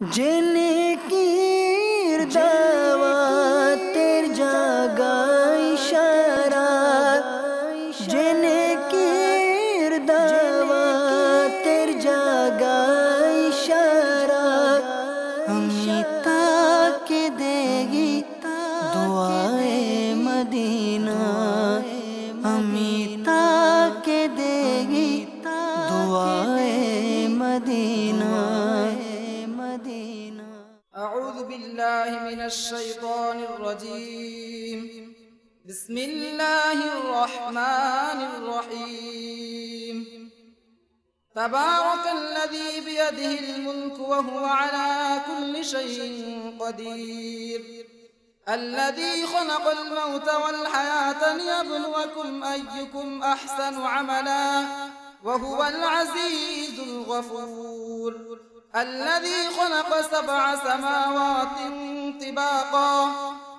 जिनकीर दावतेर जागा इशारा, जिनकीर दावतेर जागा इशारा, अमिता के देगी दुआए मदीना, अमिता के देगी दुआए मदीना। أعوذ بالله من الشيطان الرجيم. بسم الله الرحمن الرحيم. تبارك الذي بيده الملك وهو على كل شيء قدير، الذي خلق الموت والحياة ليبلوكم أيكم أحسن عملا وهو العزيز الغفور، الذي خلق 7 سماوات طباقا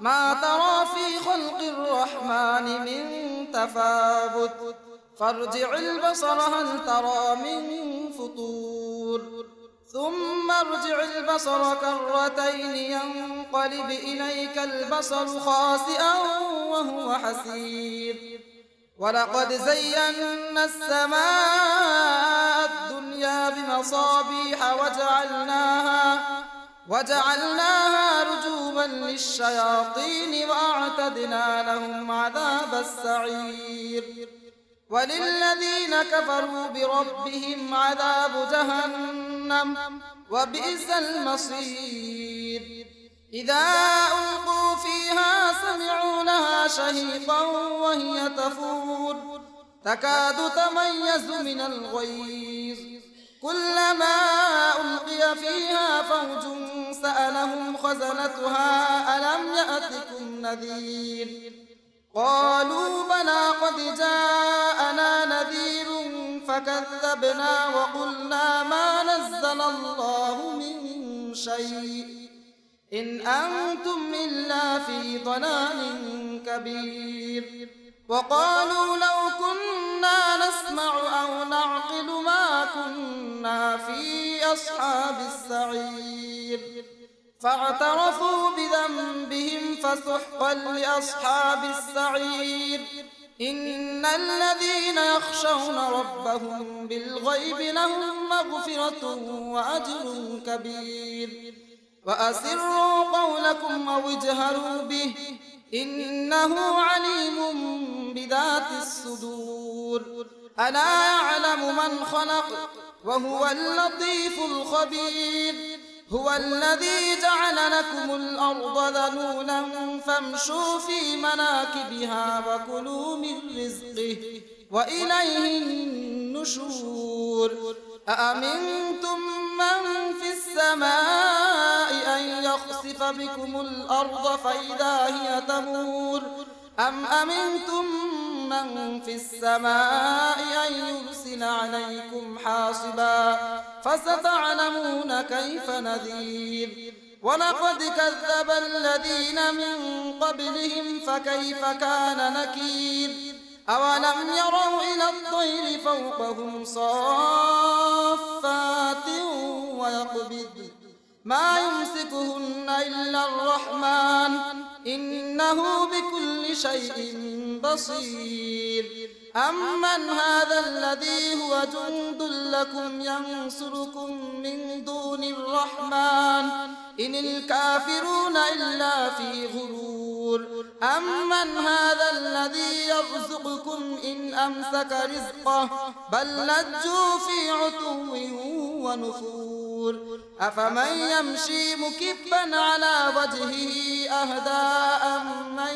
ما ترى في خلق الرحمن من تفاوت، فارجع البصر هل ترى من فطور، ثم ارجع البصر كرتين ينقلب إليك البصر خاسئا وهو حسير، ولقد زينا السماء الدنيا بمصابيح وجعلناها رجوما للشياطين وأعتدنا لهم عذاب السعير، وللذين كفروا بربهم عذاب جهنم وبئس المصير. إذا ألقوا فيها سمعوا لها شهيقا وهي تفور تكاد تميز من الغيظ، كلما ألقي فيها فوج سألهم خزنتها ألم يأتكم نذير، قالوا بلى قد جاءنا نذير فكذبنا وقلنا ما نزل الله من شيء إن أنتم إلا في ضلال كبير، وقالوا لو كنا نسمع أو نعقل ما كنا في أصحاب السعير، فاعترفوا بذنبهم فسحقا لأصحاب السعير. إن الذين يخشون ربهم بالغيب لهم مغفرة وأجر كبير، وأسروا قولكم أو اجهروا به إنه عليم بذات الصدور. ألا يعلم من خلق وهو اللطيف الخبير، هو الذي جعل لكم الأرض ذلولا فامشوا في مناكبها وكلوا من رزقه وإليه النشور. أأمنتم من في السماء أن يخسف بكم الأرض فإذا هي تمور، أم أمنتم من في السماء أن يرسل عليكم حاصبا فستعلمون كيف نذير. ولقد كذب الذين من قبلهم فكيف كان نكير، أولم يروا إلى الطير فوقهم صافات ويقبض ما يمسكهن إلا الرحمن إنه بكل شيء بصير. أمن هذا الذي هو جند لكم ينصركم من دون الرحمن إن الكافرون إلا في غرور. أمن هذا الذي يرزقكم إن أمسك رزقه بل لجوا في عتو ونفور. أفمن يمشي مكبا على وجهه أهداء من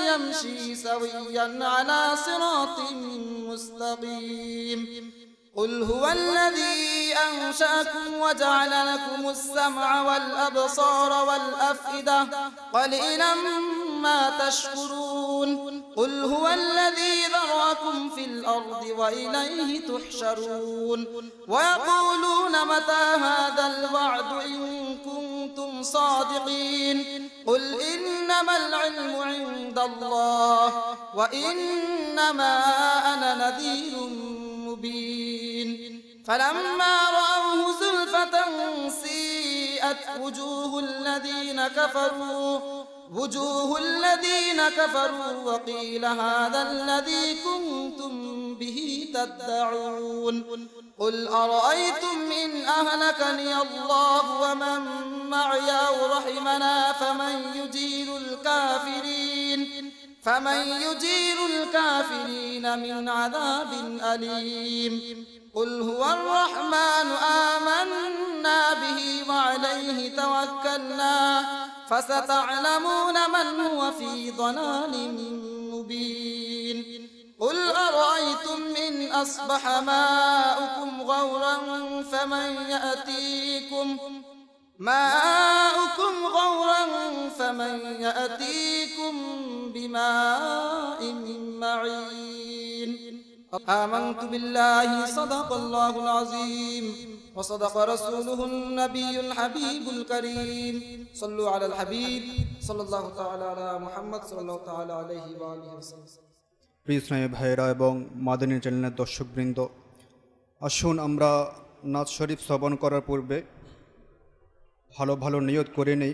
يمشي سويا على صراط مستقيم. قل هو الذي أنشأكم وجعل لكم السمع والأبصار والأفئدة قليلا ما تشكرون. قل هو الذي ذرأكم في الأرض وإليه تحشرون. ويقولون متى هذا الوعد إن كنتم صادقين. قل إنما العلم عند الله وإنما أنا نذير مبين. فلما رأوه زلفة سيئت وجوه الذين كفروا وقيل هذا الذي كنتم به تدعون قل أرأيتم إن أهلكني الله ومن معي أو رحمنا فمن يجير الكافرين من عذاب أليم قل هو الرحمن آمنا به وعليه توكلنا فستعلمون من هو في ضلال مبين قل أرأيتم إن أصبح ماؤكم غورا فمن يأتيكم بماء معين آمنت بالله صدق الله العظيم وصدق رسوله النبي الحبيب الكريم صلوا على الحبيب صلى الله تعالى على محمد صلى الله تعالى عليه وآله وسلم প্রিয় স্নেহ ভাইরা এবং মাদানী চ্যানেলের দর্শকবৃন্দ, আসুন আমরা নাত শরীফ শ্রবণ করার পূর্বে ভালো ভালো নিয়ত করে নেই।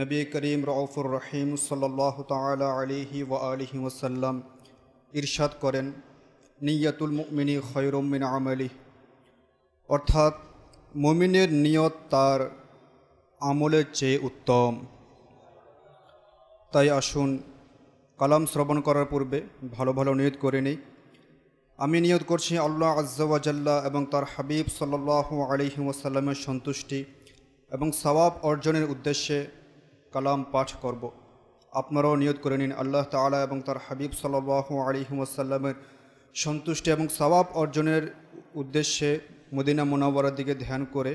নবী করিম রউফুর রহিম সাল্লাল্লাহু তাআলা আলাইহি ওয়া আলিহি ওয়াসাল্লাম ইরশাদ করেন, নিয়াতুল মুমিনি খায়রুম মিন আমালিহি, অর্থাৎ মুমিনের নিয়ত তার আমলের চেয়ে উত্তম। তাই আসুন কালাম শ্রবণ করার পূর্বে ভালো ভালো নিয়ত করে নিই। আমি নিয়ত করছি আল্লাহ আজ্জা ওয়া জাল্লা এবং তার হাবিব সাল্লাল্লাহু আলাইহি ওয়াসাল্লামের সন্তুষ্টি এবং সওয়াব অর্জনের উদ্দেশ্যে কালাম পাঠ করব। আপনারাও নিয়ত করে নিন আল্লাহ তাআলা এবং তার হাবিব সাল্লাল্লাহু আলাইহি ওয়াসাল্লামের সন্তুষ্টি এবং সওয়াব অর্জনের উদ্দেশ্যে মদিনা মুনাওয়ারার দিকে ধ্যান করে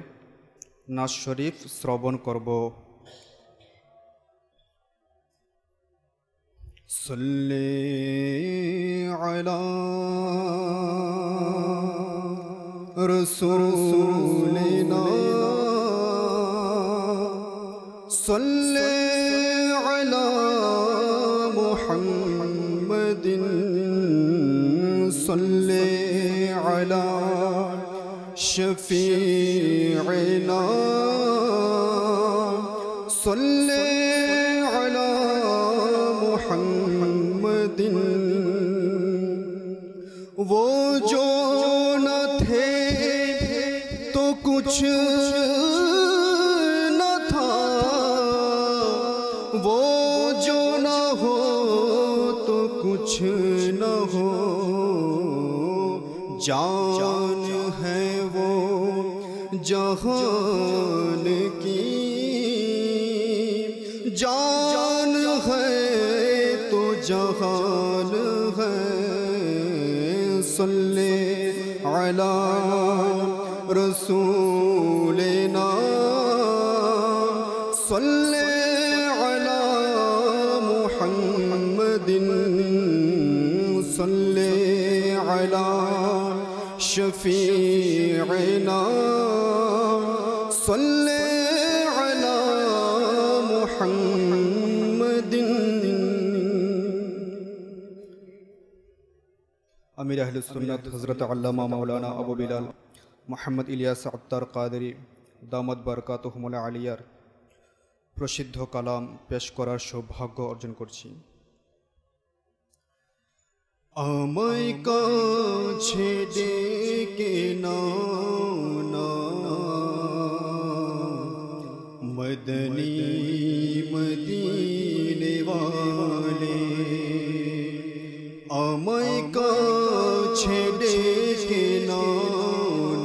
নাজ শরীফ শ্রবণ করব। সাল্লি আলা রাসূলিনা সাল্লি আলা মুহাম্মাদিন সাল্লি আলা শফীঈনা সাল্লি আলা मुहम्मदिन। वो जो न थे तो कुछ न था, वो जो न हो तो कुछ न हो, जान है वो जहान की, जान है तो जहान है। सल्ले अला रसूलिना सल्ले अला मुहम्मदिन सल्ले अला शफीईना सल्ले अला मुहम्मदिन। আমির আহলুস সুন্নাত হযরত আল্লামা মাওলানা আবু বিলাল মুহাম্মদ ইলিয়াস আত্তার কাদেরী দামাত বারাকাতুহুমুল আলিয়ার প্রসিদ্ধ কালাম পেশ করার সৌভাগ্য অর্জন করছি। আমায় কাছে ডেকে নাও না মদনী মদিনে ওয়ালে, আমায় কাছে ডেকে নাও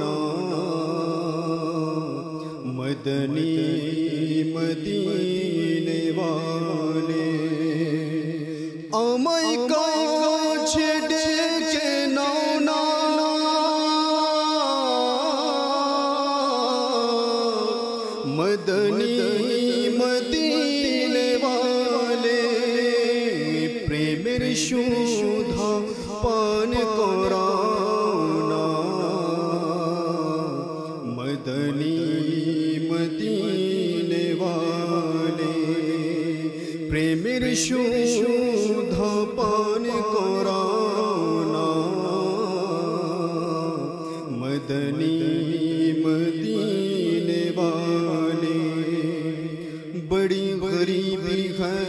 না মদনী মদিনে ওয়ালে, আমায় কাছে ডেকে নাও না মদনী মদিনে ওয়ালে, প্রেমের সুধা পান করাও না মদনী মদিনে ওয়ালে, প্রেমের সুধা পান করাও না मदीने वाले बड़ी गरीबी है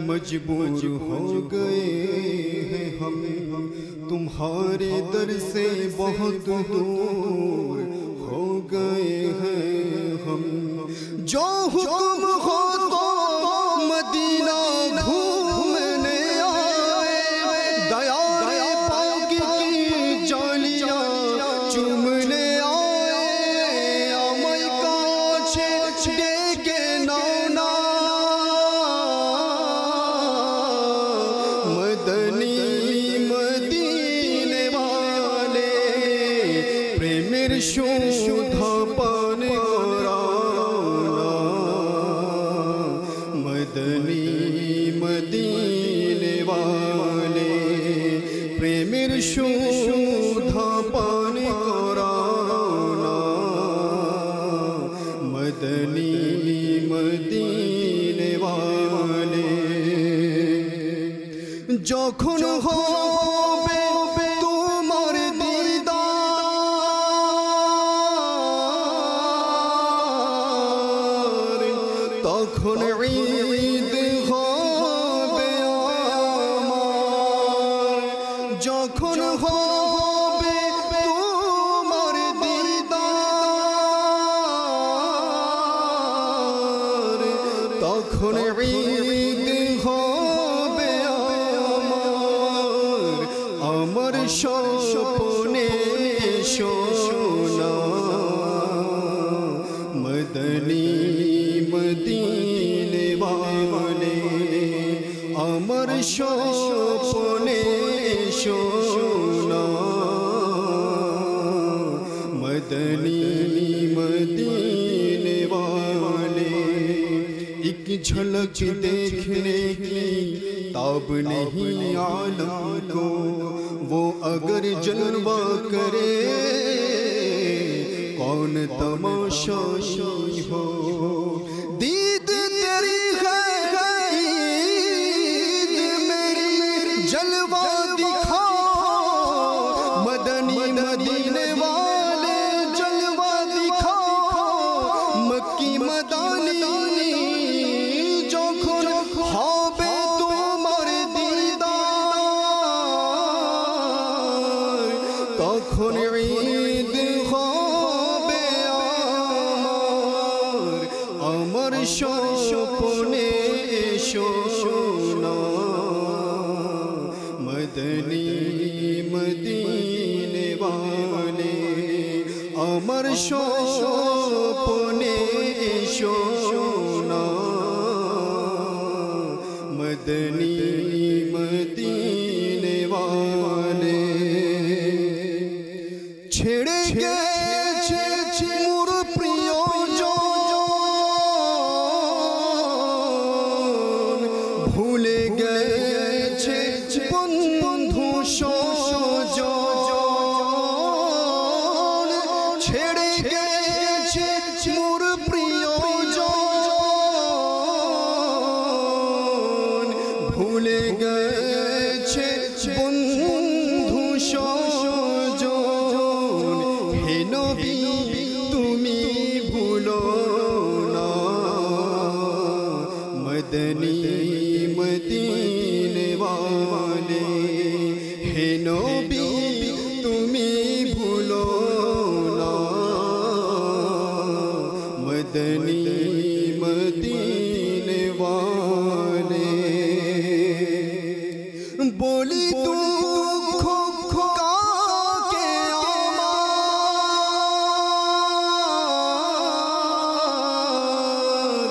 मजबूर हो गए हैं हम तुम्हारे दर से बहुत दूर हो गए हैं हम जो हुक्म हो तो मदीना घूमने आए दया पागी की जालियां चूमने आए अमय काछे डेके नाना मदनी मदीने वाले प्रेमेर शोधा पान कराना मदनी मदीने वाले प्रेमेर शोधा पान कराना मदनी मदीने वाले যখন হবে তোমার দিদার তখন ঈদ হবে আমার যখন হবে তোমার দিদার তখন ঈদ হবে আমার স্বপ্নে সোনা মদনী মদীনে वाले আমার স্বপ্নে সোনা মদনী मदीने वाले एक झलक देखने की ताब नहीं आलम को वो अगर जलवा करे कौन तमाशाई हो दीद तेरी है ईद मेरी जलवा दिखा मदनी मदीने वाले जलवा दिखा मक्की मदानी যখন হবে তোমার দিদার তখন ঈদ হবে আমার স্বপ্নে সোনা মদনী মদীনে वाले আমার স্বপ্নে সোনা मदनी मदीने वाले छेड़े गए मोर प्रियজন भूले गए बंधु सजन छेड़े गए मोर प्रियজন ভুলে গেছে বন্ধু সজন হে নবী তুমি ভুলো না মদনী মদীনে वाले হে নবী তুমি ভুলো না মদনী মদীনে वाले बोली दुख काके আমার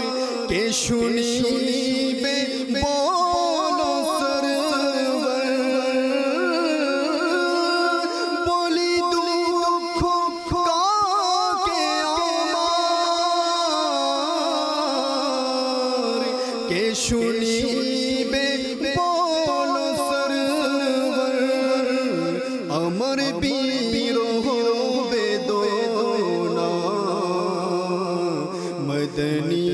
কে শুনিবে বলো সরবর বলি দুঃখ কাকে আমার কে শুনিবে বলো সরবর আমার বিরহ বেদনা मदनी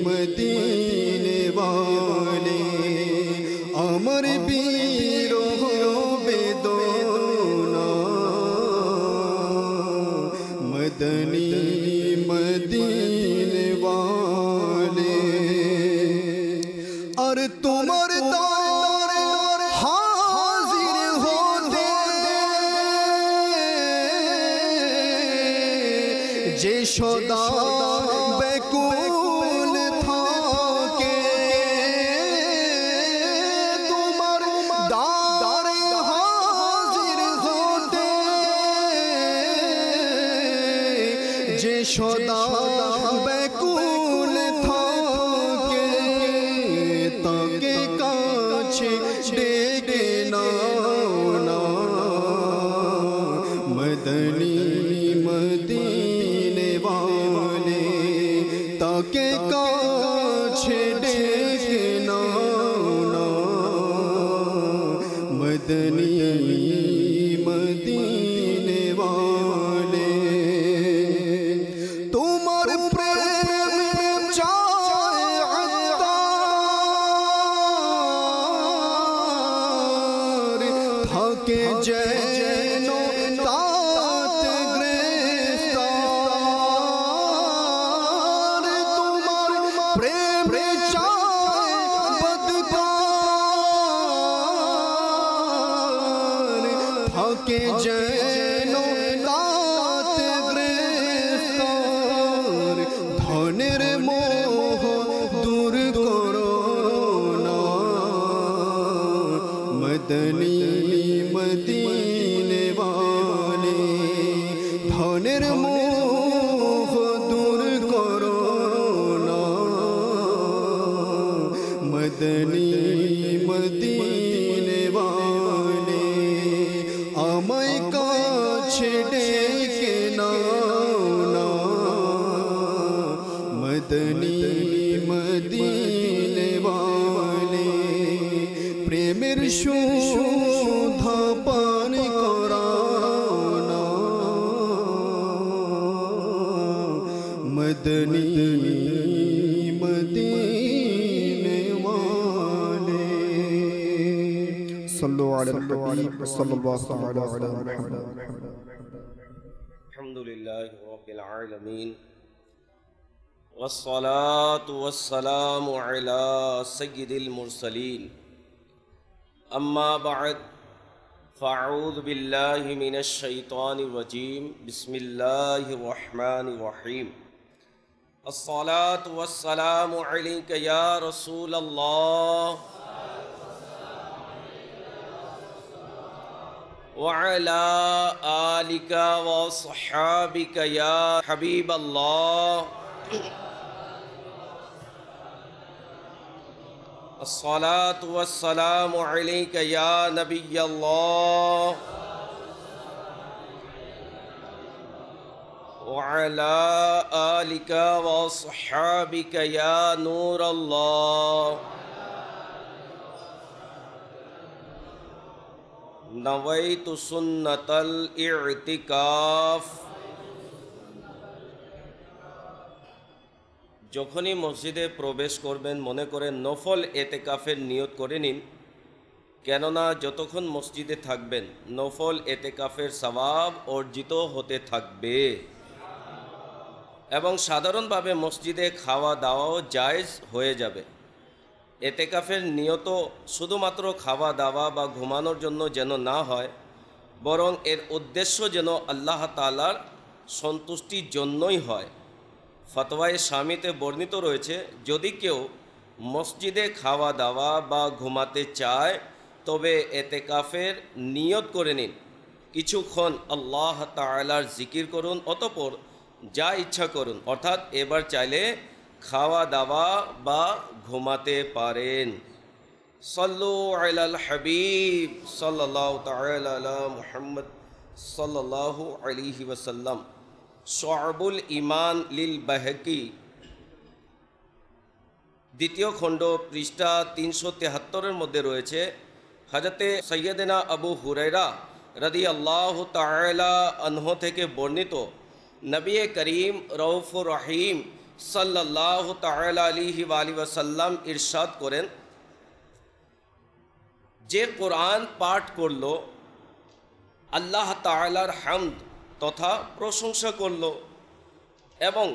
मदीने वाले अमर बीरो बेदोना मदनी मदीने वाले और तुम्हार दर हाजिर होते जे सदा बेकुल থাকে তোমার দারে হাজির হতে যে সদা বেকুল থাকে তাকে কাছে ডেকে নাও না মদনী মদিনে वाले তাকে কাছে ডেকে নাও না মদনী মদিনে वाले তোমার প্রেম চায় আত্মার থাকে যেন তাতে গ্রেফতার তোমার প্রেম চায় বদকার থাকে যেন তাতে গ্রেফতার ধনের মোহ দূর করো না মদনী মদিনে वाले ধনের মোহ দূর করো না মদনী মদিনে वाले আমায় কাছে ডেকে নাও না মদনী মদিনে वाले প্রেমের সুধা পান করাও না মদনী মদিনে वाले सल्लु अलल हबीब सल्लल्लाहु तआला अला मुहम्मद। अल्हम्दुलिल्लाहि रब्बिल आलमीन वस्सलातु वस्सलामु अला सय्यिदिल मुरसलीन अम्मा बअद फ़अऊज़ु बिल्लाहि मिनश शैतानिर रजीम बिस्मिल्लाहिर रहमानिर रहीम अस्सलातु वस्सलामु अलैका या रसूलल्लाह वअला आलिका व अस्हाबिका या हबीबल्लाह अस्सलातु वस्सलामु अलैका या नबियल्लाह वअला आलिका व अस्हाबिका या नूरल्लाह नवैतु सुन्नतल इअतिकाफ যখনই মসজিদে প্রবেশ করবেন মনে করেন নফল এতেকাফের নিয়ত করে নিন, কেননা যতক্ষণ মসজিদে থাকবেন নফল এতেকাফের সওয়াব অর্জিত হতে থাকবে এবং সাধারণভাবে মসজিদে খাওয়া দাওয়াও জায়েজ হয়ে যাবে। এতেকাফের নিয়ত শুধুমাত্র খাওয়া দাওয়া বা ঘুমানোর জন্য যেন না হয়, বরং এর উদ্দেশ্য যেন আল্লাহ তাআলার সন্তুষ্টির জন্যই হয়। ফতোয়ায়ে শামিতে বর্ণিত রয়েছে, যদি কেউ মসজিদে খাওয়া দাওয়া বা ঘুমাতে চায় তবে এতেকাফের নিয়ত করে নিন, কিছুক্ষণ আল্লাহ তাআলার জিকির করুন, অতঃপর যা ইচ্ছা করুন, অর্থাৎ এবার চাইলে খাওয়া দাওয়া বা ঘুমাতে পারেন। সল্লু আলাল হাবিব সাল্লাল্লাহু তাআলা আলা মুহাম্মদ সাল্লাল্লাহু আলাইহি ওয়াসাল্লাম। শুআবুল ঈমান লিল বাহকি দ্বিতীয় খণ্ড পৃষ্ঠা 373-এর মধ্যে রয়েছে, হযরতে সৈয়দনা আবু হুরায়রা রাদিয়াল্লাহু তাআলা আনহু থেকে বর্ণিত, নবী করিম রউফুর রহিম সাল্লাল্লাহু তাআলা আলাইহি ওয়াসাল্লাম ইরশাদ করেন, যে কোরআন পাঠ করল আল্লাহ তাআলার হামদ তথা প্রশংসা করল এবং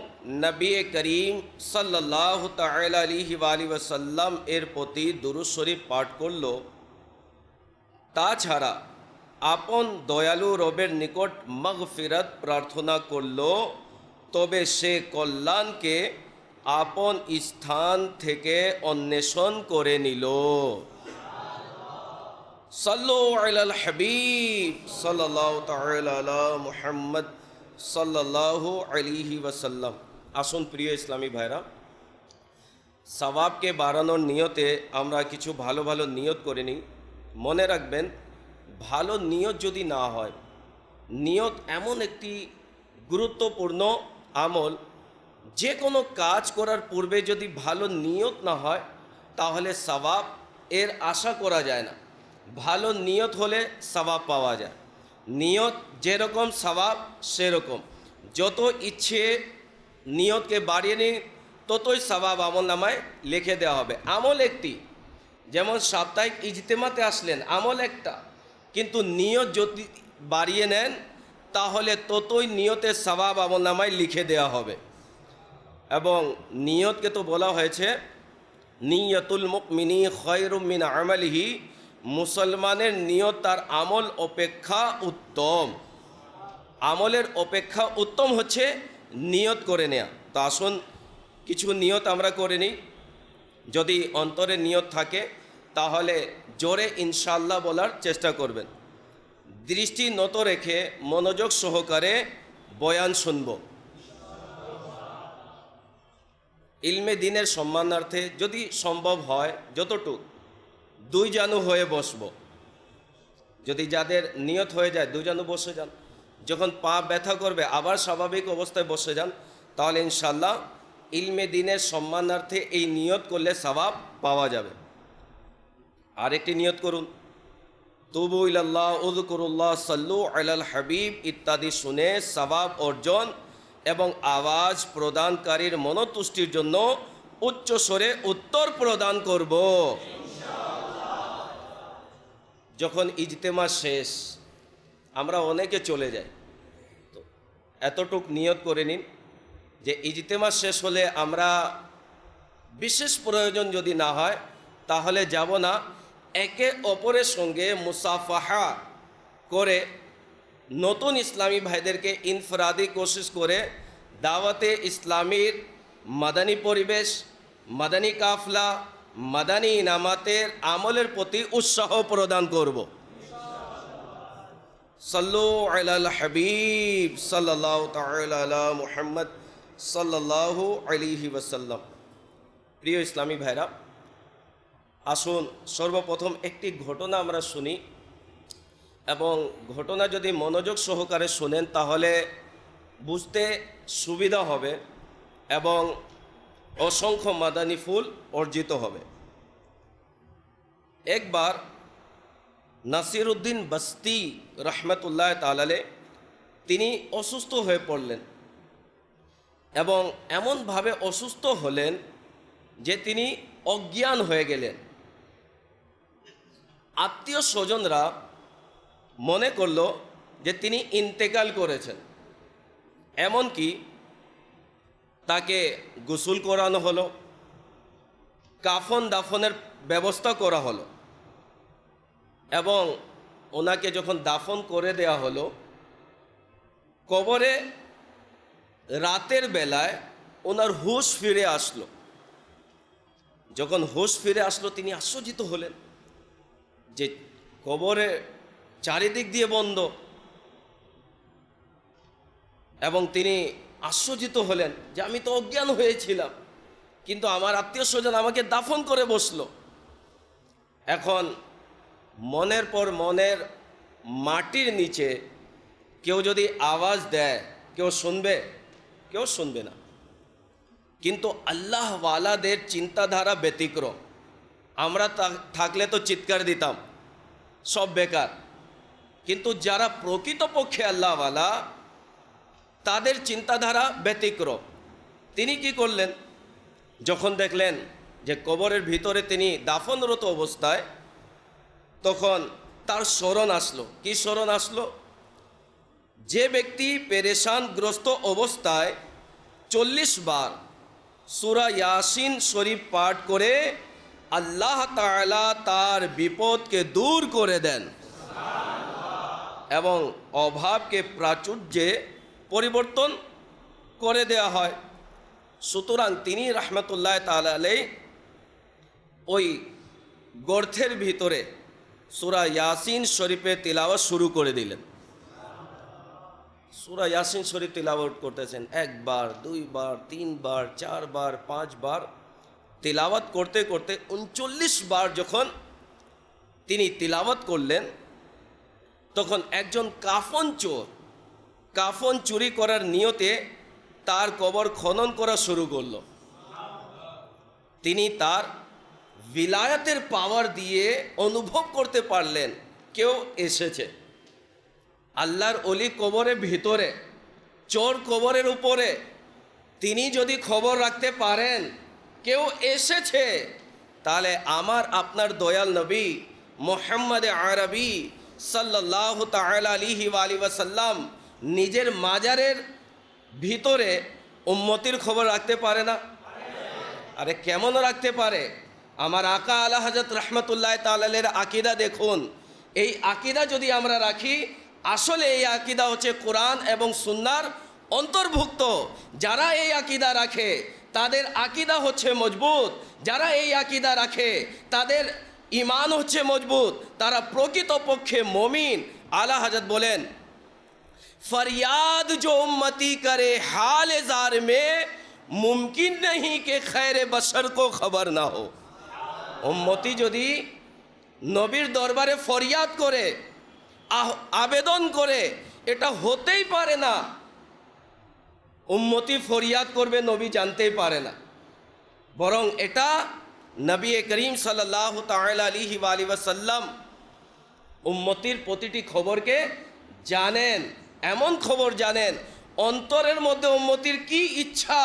নবী করিম সাল্লাল্লাহু তাআলা আলাইহি ওয়াসাল্লাম এর প্রতি দুরূদ শরীফ পাঠ করল। তাছাড়া আপন দয়ালু রবের নিকট মাগফিরাত প্রার্থনা করল, তবে সে কল্যাণকে আপন স্থান থেকে অন্বেষণ করে নিল। সাল্লু আলাল হাবিব সাল্লাল্লাহু তাআলা আলা মুহাম্মদ সাল্লাল্লাহু আলাইহি ওয়াসাল্লাম। আসুন প্রিয় ইসলামী ভাইরা, সওয়াবকে বাড়ানোর নিয়তে আমরা কিছু ভালো ভালো নিয়ত করে নিই। মনে রাখবেন, ভালো নিয়ত যদি না হয়, নিয়ত এমন একটি গুরুত্বপূর্ণ আমল, যে কোনো কাজ করার পূর্বে যদি ভালো নিয়ত না হয় তাহলে সওয়াব এর আশা করা যায় না। ভালো নিয়ত হলে সওয়াব পাওয়া যায়। নিয়ত যেরকম সওয়াব সেরকম। যত ইচ্ছে নিয়তকে বাড়িয়ে নিন, ততই সওয়াব আমল নামায় লিখে দেওয়া হবে। আমল একটি, যেমন সাপ্তাহিক ইজতেমাতে আসলেন, আমল একটা, কিন্তু নিয়ত যদি বাড়িয়ে নেন তাহলে ততই নিয়তের সওয়াব আমল নামায় লিখে দেওয়া হবে। এবং নিয়তকে তো বলা হয়েছে নিয়তুল মুমিনি খায়রুম মিন আমালিহি, মুসলমানের নিয়ত তার আমল অপেক্ষা উত্তম। আমলের অপেক্ষা উত্তম হচ্ছে নিয়ত করে নেয়া। তো আসুন কিছু নিয়ত আমরা করে নিই। যদি অন্তরে নিয়ত থাকে তাহলে জোরে ইনশাআল্লাহ বলার চেষ্টা করবেন। দৃষ্টি নত রেখে মনোযোগ সহকারে বয়ান শুনব। ইলমে দিনের সম্মানার্থে যদি সম্ভব হয় যতটুক দুই জানু হয়ে বসব। যদি যাদের নিয়ত হয়ে যায় দুই জানু বসে যান। যখন পা ব্যথা করবে আবার স্বাভাবিক অবস্থায় বসে যান, তাহলে ইনশাআল্লাহ ইলমে দিনের সম্মানার্থে এই নিয়ত করলে সওয়াব পাওয়া যাবে। আরেকটি নিয়ত করুন, তুবু ইলাল্লাহ, উযকুরুল্লাহ, সাল্লু আলাল হাবিব ইত্যাদি শুনে সওয়াব অর্জন এবং আওয়াজ প্রদানকারীর মনোতুষ্টির জন্য উচ্চ স্বরে উত্তর প্রদান করব। যখন ইজতেমা শেষ আমরা অনেকে চলে যাই, তো এতটুক নিয়ত করে নিন যে ইজতেমা শেষ হলে আমরা বিশেষ প্রয়োজন যদি না হয় তাহলে যাব না। একে অপরের সঙ্গে মুসাফাহা করে নতুন ইসলামী ভাইদেরকে ইনফরাদি কোশিশ করে দাওয়াতে ইসলামীর মাদানী পরিবেশ, মাদানী কাফলা, মাদানী ইনামাতের আমলের প্রতি উৎসাহ প্রদান করব। সাল্লু আলাল হাবিব সাল্লাল্লাহু তাআলা আলা মুহাম্মদ সাল্লাল্লাহু আলাইহি ওয়াসাল্লাম। প্রিয় ইসলামী ভাইরা, আসুন সর্বপ্রথম একটি ঘটনা আমরা শুনি এবং ঘটনা যদি মনোযোগ সহকারে শুনেন তাহলে বুঝতে সুবিধা হবে এবং অসংখ্য মাদানী ফুল অর্জিত হবে। একবার নাসিরউদ্দিন বস্তি রহমতুল্লাহ তাআলা তিনি অসুস্থ হয়ে পড়লেন এবং এমনভাবে অসুস্থ হলেন যে তিনি অজ্ঞান হয়ে গেলেন। আত্মীয় স্বজনরা মনে করল যে তিনি ইন্তেকাল করেছেন। এমনকি তাকে গোসল করানো হলো, কাফন দাফনের ব্যবস্থা করা হলো এবং ওনাকে যখন দাফন করে দেয়া হলো, কবরে রাতের বেলায় ওনার হুঁশ ফিরে আসলো। যখন হুঁশ ফিরে আসলো তিনি আশ্চর্যিত হলেন যে কবরে চারিদিক দিয়ে বন্ধ, এবং তিনি আশ্চর্যিত হলেন যে আমি তো অজ্ঞান হয়েছিলাম, কিন্তু আমার আত্মীয় স্বজন আমাকে দাফন করে বসলো। এখন মনের পর মনের মাটির নিচে কেউ যদি আওয়াজ দেয় কেউ শুনবে? কেউ শুনবে না। কিন্তু আল্লাহওয়ালাদের চিন্তাধারা ব্যতিক্রম। আমরা থাকলে তো চিৎকার দিতাম, সব বেকার। কিন্তু যারা প্রকৃতপক্ষে আল্লাহওয়ালা তাদের চিন্তাধারা ব্যতিক্রম। তিনি কি করলেন, যখন দেখলেন যে কবরের ভিতরে তিনি দাফনরত অবস্থায়, তখন তার স্মরণ আসলো। কি স্মরণ আসলো? যে ব্যক্তি পেরেশানগ্রস্ত অবস্থায় 40 বার সূরা ইয়াসিন শরীফ পাঠ করে আল্লাহ তাআলা তার বিপদকে দূর করে দেন এবং অভাবকে প্রাচুর্যে পরিবর্তন করে দেওয়া হয়। সুতরাং তিনি রাহমাতুল্লাহ তাআলা আলাইহি ওই গর্তের ভিতরে সূরা ইয়াসিন শরীফের তিলাওয়াত শুরু করে দিলেন। সূরা ইয়াসিন শরীফ তিলাওয়াত করতেছেন, 1 বার 2 বার 3 বার 4 বার 5 বার তিলাওয়াত করতে করতে 39 বার যখন তিনি তিলাওয়াত করলেন, তখন একজন কাফন চোর কাফন চুরি করার নিয়তে তার কবর খনন করা শুরু করল। তিনি তার ভিলায়াতের পাওয়ার দিয়ে অনুভব করতে পারলেন কেউ এসেছে। আল্লাহর ওলি কবরের ভিতরে, চোর কবরের উপরে তিনি যদি খবর রাখতে পারেন কেউ এসেছে, তাহলে আমার আপনার দয়াল নবী মুহাম্মদ আরবি সাল্লাল্লাহু তাআলা আলাইহি ওয়া সাল্লাম নিজের মাজারের ভিতরে উম্মতির খবর রাখতে পারে না? আরে কেমন রাখতে পারে? আমার আকা আলা হযরত রাহমাতুল্লাহ তাআলা আলাইহির আকীদা দেখুন। এই আকীদা যদি আমরা রাখি, আসলে এই আকীদা হচ্ছে কোরআন এবং সুন্নাহর অন্তর্ভুক্ত। যারা এই আকীদা রাখে তাদের আকীদা হচ্ছে মজবুত, যারা এই আকীদা রাখে তাদের ঈমান হচ্ছে মজবুত, তারা প্রকৃতপক্ষে মুমিন। আলা হযরত বলেন, फरियाद जो उम्मती करे हाल जार में मुमकिन नहीं कि खैर बशर को खबर ना हो। उम्मती যদি নবীর দরবারে ফরিয়াদ করে, আবেদন করে, এটা হতেই পারে না উম্মতি ফরিয়াদ করবে নবী জানতেই পারে না, বরং এটা নবী করিম সাল্লাল্লাহু তাআলা আলাইহি ওয়া সাল্লাম উম্মতির প্রতিটি খবরকে জানেন। এমন খবর জানেন অন্তরের মধ্যে উম্মতির কি ইচ্ছা,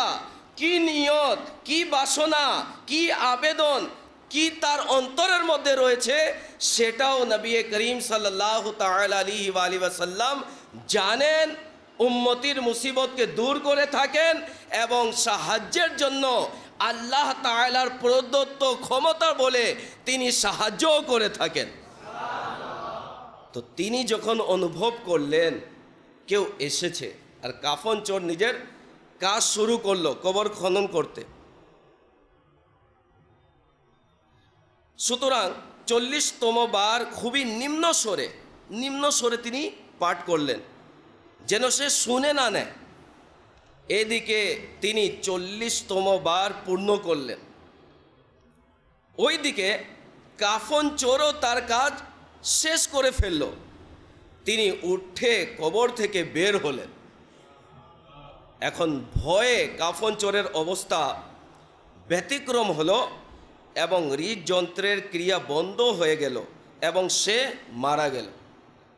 কি নিয়ত, কি বাসনা, কি আবেদন, কি তার অন্তরের মধ্যে রয়েছে, সেটাও নবী করিম সাল্লাল্লাহু তাআলা আলাইহি ওয়া সাল্লাম জানেন। উম্মতির মুসিবতকে দূর করে থাকেন এবং সাহায্যের জন্য আল্লাহ তাআলার প্রদত্ত ক্ষমতা বলে তিনি সাহায্যও করে থাকেন। তো তিনি যখন অনুভব করলেন কেউ এসেছে, আর কাফন চোর নিজের কাজ শুরু করলো কবর খনন করতে। সুতরাং 40তম বার খুবই নিম্ন স্বরে তিনি পাঠ করলেন যেন সে শুনে না নেয়। এদিকে তিনি 40তম বার পূর্ণ করলেন, ওইদিকে কাফন চোরও তার কাজ শেষ করে ফেলল। তিনি উঠে কবর থেকে বের হলেন। এখন ভয়ে কাফন চোরের অবস্থা ব্যতিক্রম হলো এবং হৃদযন্ত্রের ক্রিয়া বন্ধ হয়ে গেল এবং সে মারা গেল।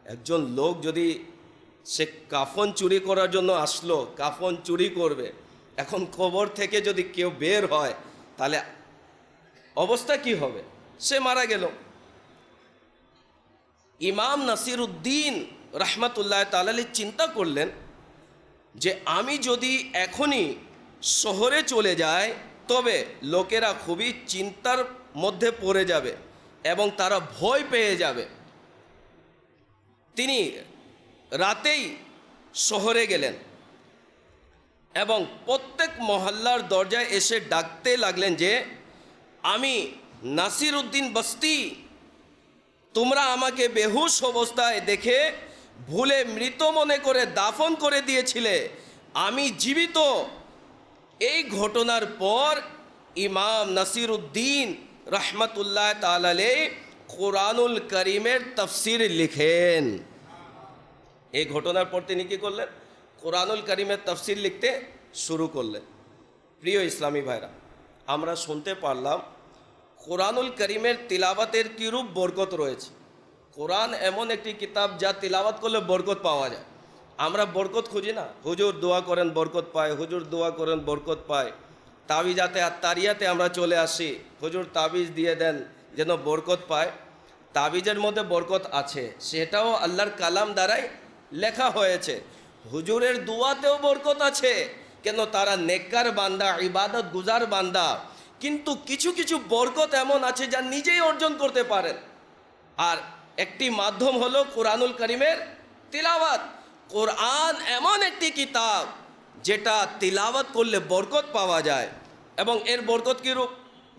একজন লোক যদি সে কাফন চুরি করার জন্য আসলো, কাফন চুরি করবে, এখন কবর থেকে যদি কেউ বের হয় তাহলে অবস্থা কি হবে? সে মারা গেল। ইমাম নাসিরউদ্দিন রাহমাতুল্লাহ তাআলা আলাইহি চিন্তা করলেন যে আমি যদি এখনই শহরে চলে যাই তবে লোকেরা খুবই চিন্তার মধ্যে পড়ে যাবে এবং তারা ভয় পেয়ে যাবে। তিনি রাতেই শহরে গেলেন এবং প্রত্যেক মহল্লার দরজায় এসে ডাকতে লাগলেন যে আমি নাসিরউদ্দিন বস্তি, তোমরা আমাকে বেহুশ অবস্থায় দেখে ভুলে মৃত মনে করে দাফন করে দিয়েছিলে, আমি জীবিত। এই ঘটনার পর ইমাম নাসিরউদ্দিন রাহমাতুল্লাহ তাআলা আলাইহি কোরআনুল কারীমের তাফসীর লিখেন। এই ঘটনার পর তিনি কী করলেন? কোরআনুল কারীমের তাফসীর লিখতে শুরু করলেন। প্রিয় ইসলামী ভাইরা, আমরা শুনতে পারলাম কোরআনুল কারীমের তিলাওয়াতের কীরূপ বরকত রয়েছে। কোরআন এমন একটি কিতাব যা তিলাওয়াত করলে বরকত পাওয়া যায়। আমরা বরকত খুঁজি না, হুজুর দোয়া করেন বরকত পায়, হুজুর দোয়া করেন বরকত পায়। তাবিজাতে আর তারিয়াতে আমরা চলে আসি, হুজুর তাবিজ দিয়ে দেন যেন বরকত পায়। তাবিজের মধ্যে বরকত আছে, সেটাও আল্লাহর কালাম দ্বারাই লেখা হয়েছে। হুজুরের দুয়াতেও বরকত আছে, কেন তারা নেককার বান্দা, ইবাদত গুজার বান্দা। কিন্তু কিছু কিছু বরকত এমন আছে যা নিজেই অর্জন করতে পারেন। আর একটি মাধ্যম হলো কোরআনুল কারীমের তিলাওয়াত। কোরআন এমন একটি কিতাব যেটা তিলাওয়াত করলে বরকত পাওয়া যায়। এবং এর বরকত কীরূপ?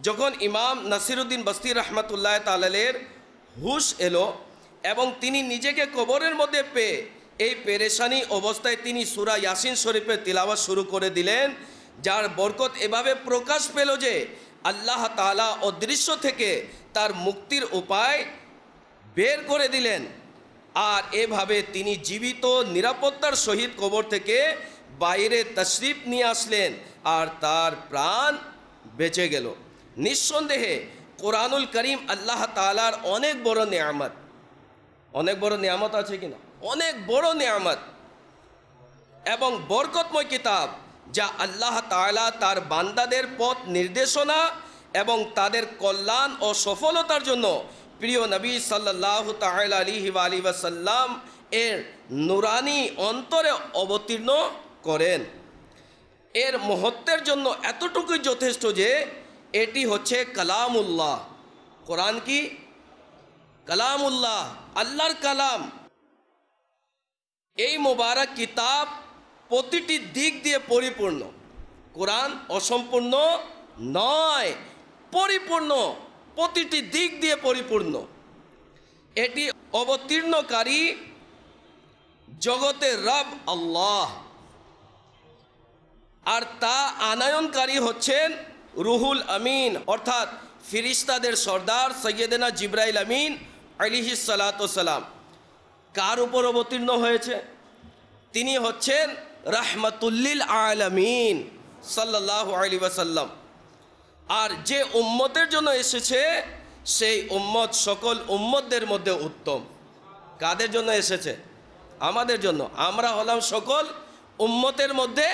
যখন ইমাম নাসিরুদ্দিন বস্তি রহমতুল্লাহ তাআলার হুশ এলো এবং তিনি নিজেকে কবরের মধ্যে পেয়ে এই পেরেশানি অবস্থায় তিনি সূরা ইয়াসিন শরীফের তিলাওয়াত শুরু করে দিলেন, যার বরকত এভাবে প্রকাশ পেল যে আল্লাহ তাআলা অদৃশ্য থেকে তার মুক্তির উপায় বের করে দিলেন। আর এভাবে তিনি জীবিত নিরাপত্তার সহিত কবর থেকে বাইরে তশরিফ নিয়ে আসলেন আর তার প্রাণ বেঁচে গেল। নিঃসন্দেহে কোরআনুল করিম আল্লাহ তাআলার অনেক বড় নেয়ামত। অনেক বড় নেয়ামত আছে কিনা? অনেক বড় নেয়ামত এবং বরকতময় কিতাব, যা আল্লাহ তাআলা তার বান্দাদের পথ নির্দেশনা এবং তাদের কল্যাণ ও সফলতার জন্য প্রিয় নবী সাল্লাল্লাহু তাআলা আলাইহি ওয়াসাল্লাম এর নুরানি অন্তরে অবতীর্ণ করেন। এর মহত্বের জন্য এতটুকুই যথেষ্ট যে এটি হচ্ছে কালামুল্লাহ। কোরআন কি? কালামুল্লাহ, আল্লাহর কালাম। এই মোবারক কিতাব প্রতিটি দিক দিয়ে পরিপূর্ণ। কোরআন অসম্পূর্ণ নয়, পরিপূর্ণ, প্রতিটি দিক দিয়ে পরিপূর্ণ। এটি অবতীর্ণকারী জগতের রব আল্লাহ, আর তা আনয়নকারী হচ্ছেন রুহুল আমিন, অর্থাৎ ফিরিস্তাদের সর্দার সৈয়দনা জিবরাইল আমিন আলাইহিস সালাতু ওয়াস সালাম। কার উপর অবতীর্ণ হয়েছে? তিনি হচ্ছেন রাহমাতুল্লিল আলামিন সাল্লাল্লাহু আলাইহি ওয়াসাল্লাম। আর যে উম্মতের জন্য এসেছে সেই উম্মত সকল উম্মতদের মধ্যে উত্তম। কাদের জন্য এসেছে? আমাদের জন্য। আমরা হলাম সকল উম্মতের মধ্যে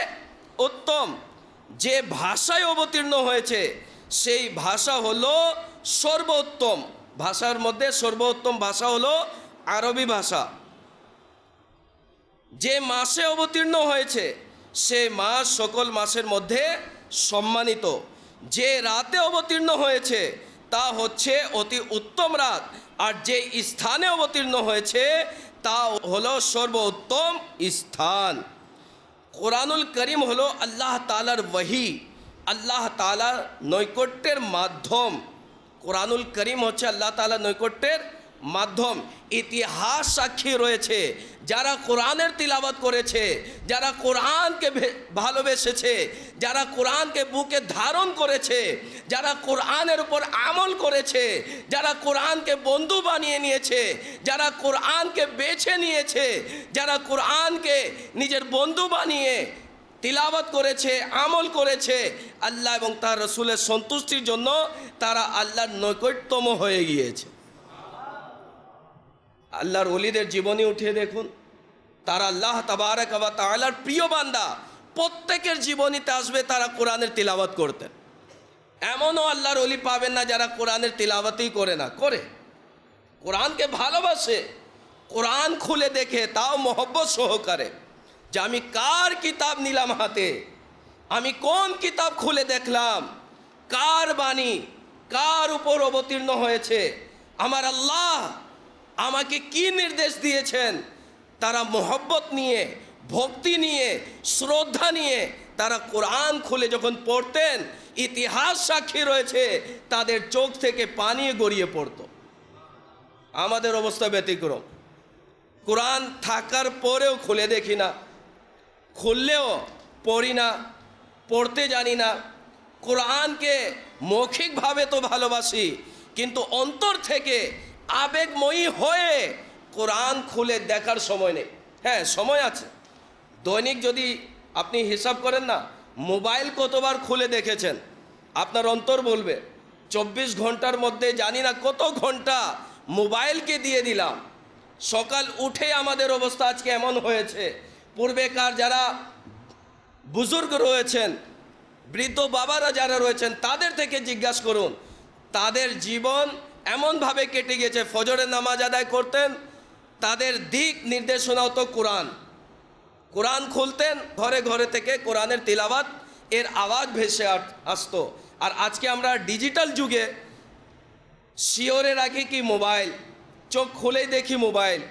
উত্তম। যে ভাষায় অবতীর্ণ হয়েছে সেই ভাষা হলো সর্বোত্তম। ভাষার মধ্যে সর্বোত্তম ভাষা হলো আরবি ভাষা। যে মাসে অবতীর্ণ হয়েছে সে মাস সকল মাসের মধ্যে সম্মানিত। যে রাতে অবতীর্ণ হয়েছে তা হচ্ছে অতি উত্তম রাত। আর যে স্থানে অবতীর্ণ হয়েছে তা হলো সর্বোত্তম স্থান। কোরআনুল করিম হলো আল্লাহ তাআলার ওহী, আল্লাহ তাআলার নৈকট্যের মাধ্যম। কোরআনুল করিম হচ্ছে আল্লাহ তাআলার নৈকট্যের মাধ্যম। ইতিহাস সাক্ষী রয়েছে, যারা কোরআনের তিলাওয়াত করেছে, যারা কোরআনকে ভালোবেসেছে, যারা কোরআনকে বুকে ধারণ করেছে, যারা কোরআনের উপর আমল করেছে, যারা কোরআনকে বন্ধু বানিয়ে নিয়েছে, যারা কোরআনকে বেছে নিয়েছে, যারা কোরআনকে নিজের বন্ধু বানিয়ে তিলাওয়াত করেছে, আমল করেছে, আল্লাহ এবং তার রাসূলের সন্তুষ্টির জন্য তারা আল্লাহর নৈকট্যতম হয়ে গিয়েছে। আল্লাহর ওলিদের জীবনী উঠিয়ে দেখুন, তারা আল্লাহ তাবারক ওয়া তাআলার প্রিয় বান্দা। প্রত্যেকের জীবনীতে আসবে তারা কোরআনের তিলাওয়াত করতেন। এমনও আল্লাহর ওলি পাবেন না যারা কোরআনের তিলাওয়াতই করে না, করে কোরআনকে ভালোবাসে, কোরআন খুলে দেখে, তাও মহব্বত সহকারে, যে আমি কার কিতাব নিলাম হাতে, আমি কোন কিতাব খুলে দেখলাম, কার বাণী, কার উপর অবতীর্ণ হয়েছে, আমার আল্লাহ আমাকে কি নির্দেশ দিয়েছেন। তারা মহব্বত নিয়ে, ভক্তি নিয়ে, শ্রদ্ধা নিয়ে তারা কোরআন খুলে যখন পড়তেন, ইতিহাস সাক্ষী রয়েছে তাদের চোখ থেকে পানি গড়িয়ে পড়ত। আমাদের অবস্থা ব্যতিক্রম। কোরআন থাকার পরেও খুলে দেখি না, খুললেও পড়ি না, পড়তে জানি না। কোরআনকে মৌখিকভাবে তো ভালোবাসি, কিন্তু অন্তর থেকে আবেগময়ী হয়ে কোরআন খুলে দেখার সময় নেই। হ্যাঁ, সময় আছে। দৈনিক যদি আপনি হিসাব করেন না, মোবাইল কতবার খুলে দেখেছেন, আপনার অন্তর বলবে 24 ঘন্টার মধ্যে জানি না কত ঘন্টা মোবাইলকে দিয়ে দিলাম। সকাল উঠে আমাদের অবস্থা আজকে এমন হয়েছে। পূর্বেকার যারা বুজুর্গ রয়েছেন, বৃদ্ধ বাবারা যারা রয়েছেন, তাদের থেকে জিজ্ঞাসা করুন, তাদের জীবন এমনভাবে কেটে গেছে। ফজরের নামাজ আদায় করতেন, তাদের দিক নির্দেশনা হতো কোরআন। কোরআন খুলতেন, ঘরে ঘরে থেকে কোরআনের তিলাওয়াত এর আওয়াজ ভেসে আসতো। আর আজকে আমরা ডিজিটাল যুগে শিওরে রাখি কি মোবাইল, চোখ খুলেই দেখি মোবাইল।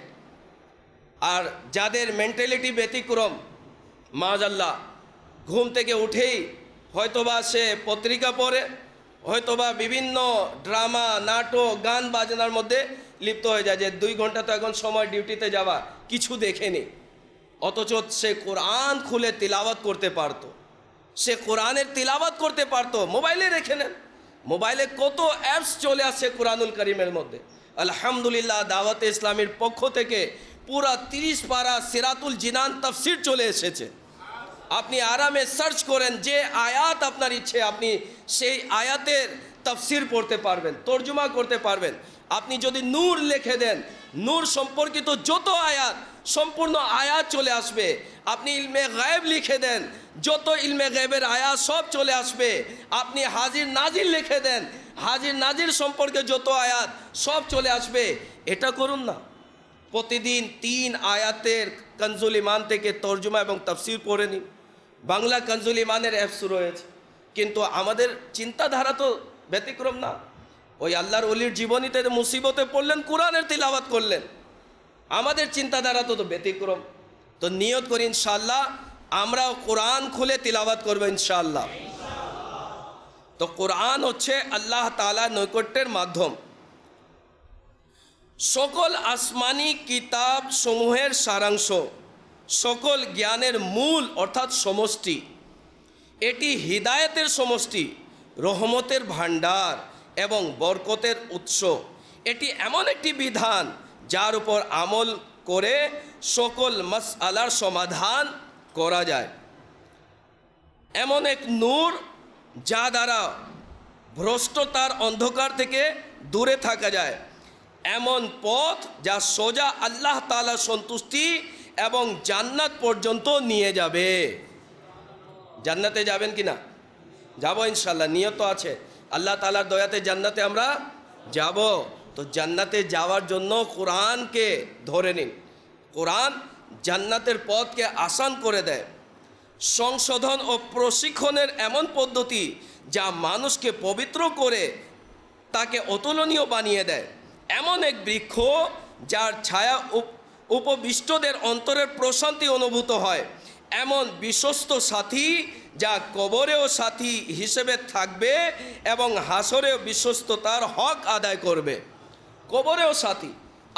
আর যাদের মেন্টালিটি ব্যতিক্রম, মাআল্লাহ, ঘুম থেকে উঠেই হয়তোবা সে পত্রিকা পড়ে, হয়তোবা বিভিন্ন ড্রামা, নাটক, গান বাজনার মধ্যে লিপ্ত হয়ে যায়, যে 2 ঘন্টা তো এখন সময় ডিউটিতে যাওয়া, কিছু দেখেনি। অথচ সে কোরআন খুলে তিলাওয়াত করতে পারতো, সে কোরআনের তিলাওয়াত করতে পারতো। মোবাইলে রেখে নেন, মোবাইলে কত অ্যাপস চলে আসছে কোরআনুল কারীমের মধ্যে। আলহামদুলিল্লাহ, দাওয়াতে ইসলামীর পক্ষ থেকে পুরা 30 পারা সিরাতুল জিনান তাফসির চলে এসেছে। আপনি আরামে সার্চ করেন, যে আয়াত আপনার ইচ্ছে আপনি সেই আয়াতের তাফসির পড়তে পারবেন, তর্জমা করতে পারবেন। আপনি যদি নূর লিখে দেন, নূর সম্পর্কিত যত আয়াত, সম্পূর্ণ আয়াত চলে আসবে। আপনি ইলমে গায়েব লিখে দেন, যত ইলমে গায়েবের আয়াত সব চলে আসবে। আপনি হাজির নাজির লিখে দেন, হাজির নাজির সম্পর্কে যত আয়াত সব চলে আসবে। এটা করুন না, প্রতিদিন 3 আয়াতের কনজুল ইমান থেকে তর্জমা এবং তাফসির পড়ে নিন। বাংলা কনজুল ইমানের অ্যাপস রয়েছে, কিন্তু আমাদের চিন্তাধারা তো ব্যতিক্রম না। ওই আল্লাহর ওলির জীবনীতে মুসিবতে পড়লেন, কোরআনের তিলাওয়াত করলেন। আমাদের চিন্তাধারা তো ব্যতিক্রম। তো নিয়ত করি ইনশাআল্লাহ আমরাও কোরআন খুলে তিলাওয়াত করবো ইনশাআল্লাহ। তো কোরআন হচ্ছে আল্লাহ তাআলার নৈকট্যের মাধ্যম। সকল আসমানি কিতাব সমূহের সারাংশ, সকল জ্ঞানের মূল অর্থাৎ সমষ্টি। এটি হিদায়াতের সমষ্টি, রহমতের ভাণ্ডার এবং বরকতের উৎস। এটি এমন একটি বিধান যার উপর আমল করে সকল মাসআলার সমাধান করা যায়। এমন এক নূর যা দ্বারা ভ্রষ্টতার অন্ধকার থেকে দূরে থাকা যায়। এমন পথ যা সোজা আল্লাহ তাআলার সন্তুষ্টি এবং জান্নাত পর্যন্ত নিয়ে যাবে। জান্নাতে যাবেন কিনা? যাব ইনশাআল্লাহ, নিয়ত আছে। আল্লাহ তাআলার দয়াতে জান্নাতে আমরা যাব। তো জান্নাতে যাওয়ার জন্য কোরআনকে ধরে নিন। কোরআন জান্নাতের পথকে আসান করে দেয়। সংশোধন ও প্রশিক্ষণের এমন পদ্ধতি যা মানুষকে পবিত্র করে তাকে অতুলনীয় বানিয়ে দেয়। এমন এক বৃক্ষ যার ছায়া উপবিষ্টদের অন্তরের প্রশান্তি অনুভূত হয়। এমন বিশ্বস্ত সাথী যা কবরেও সাথী হিসেবে থাকবে এবং হাসরেও বিশ্বস্ততার হক আদায় করবে। কবরেও সাথী,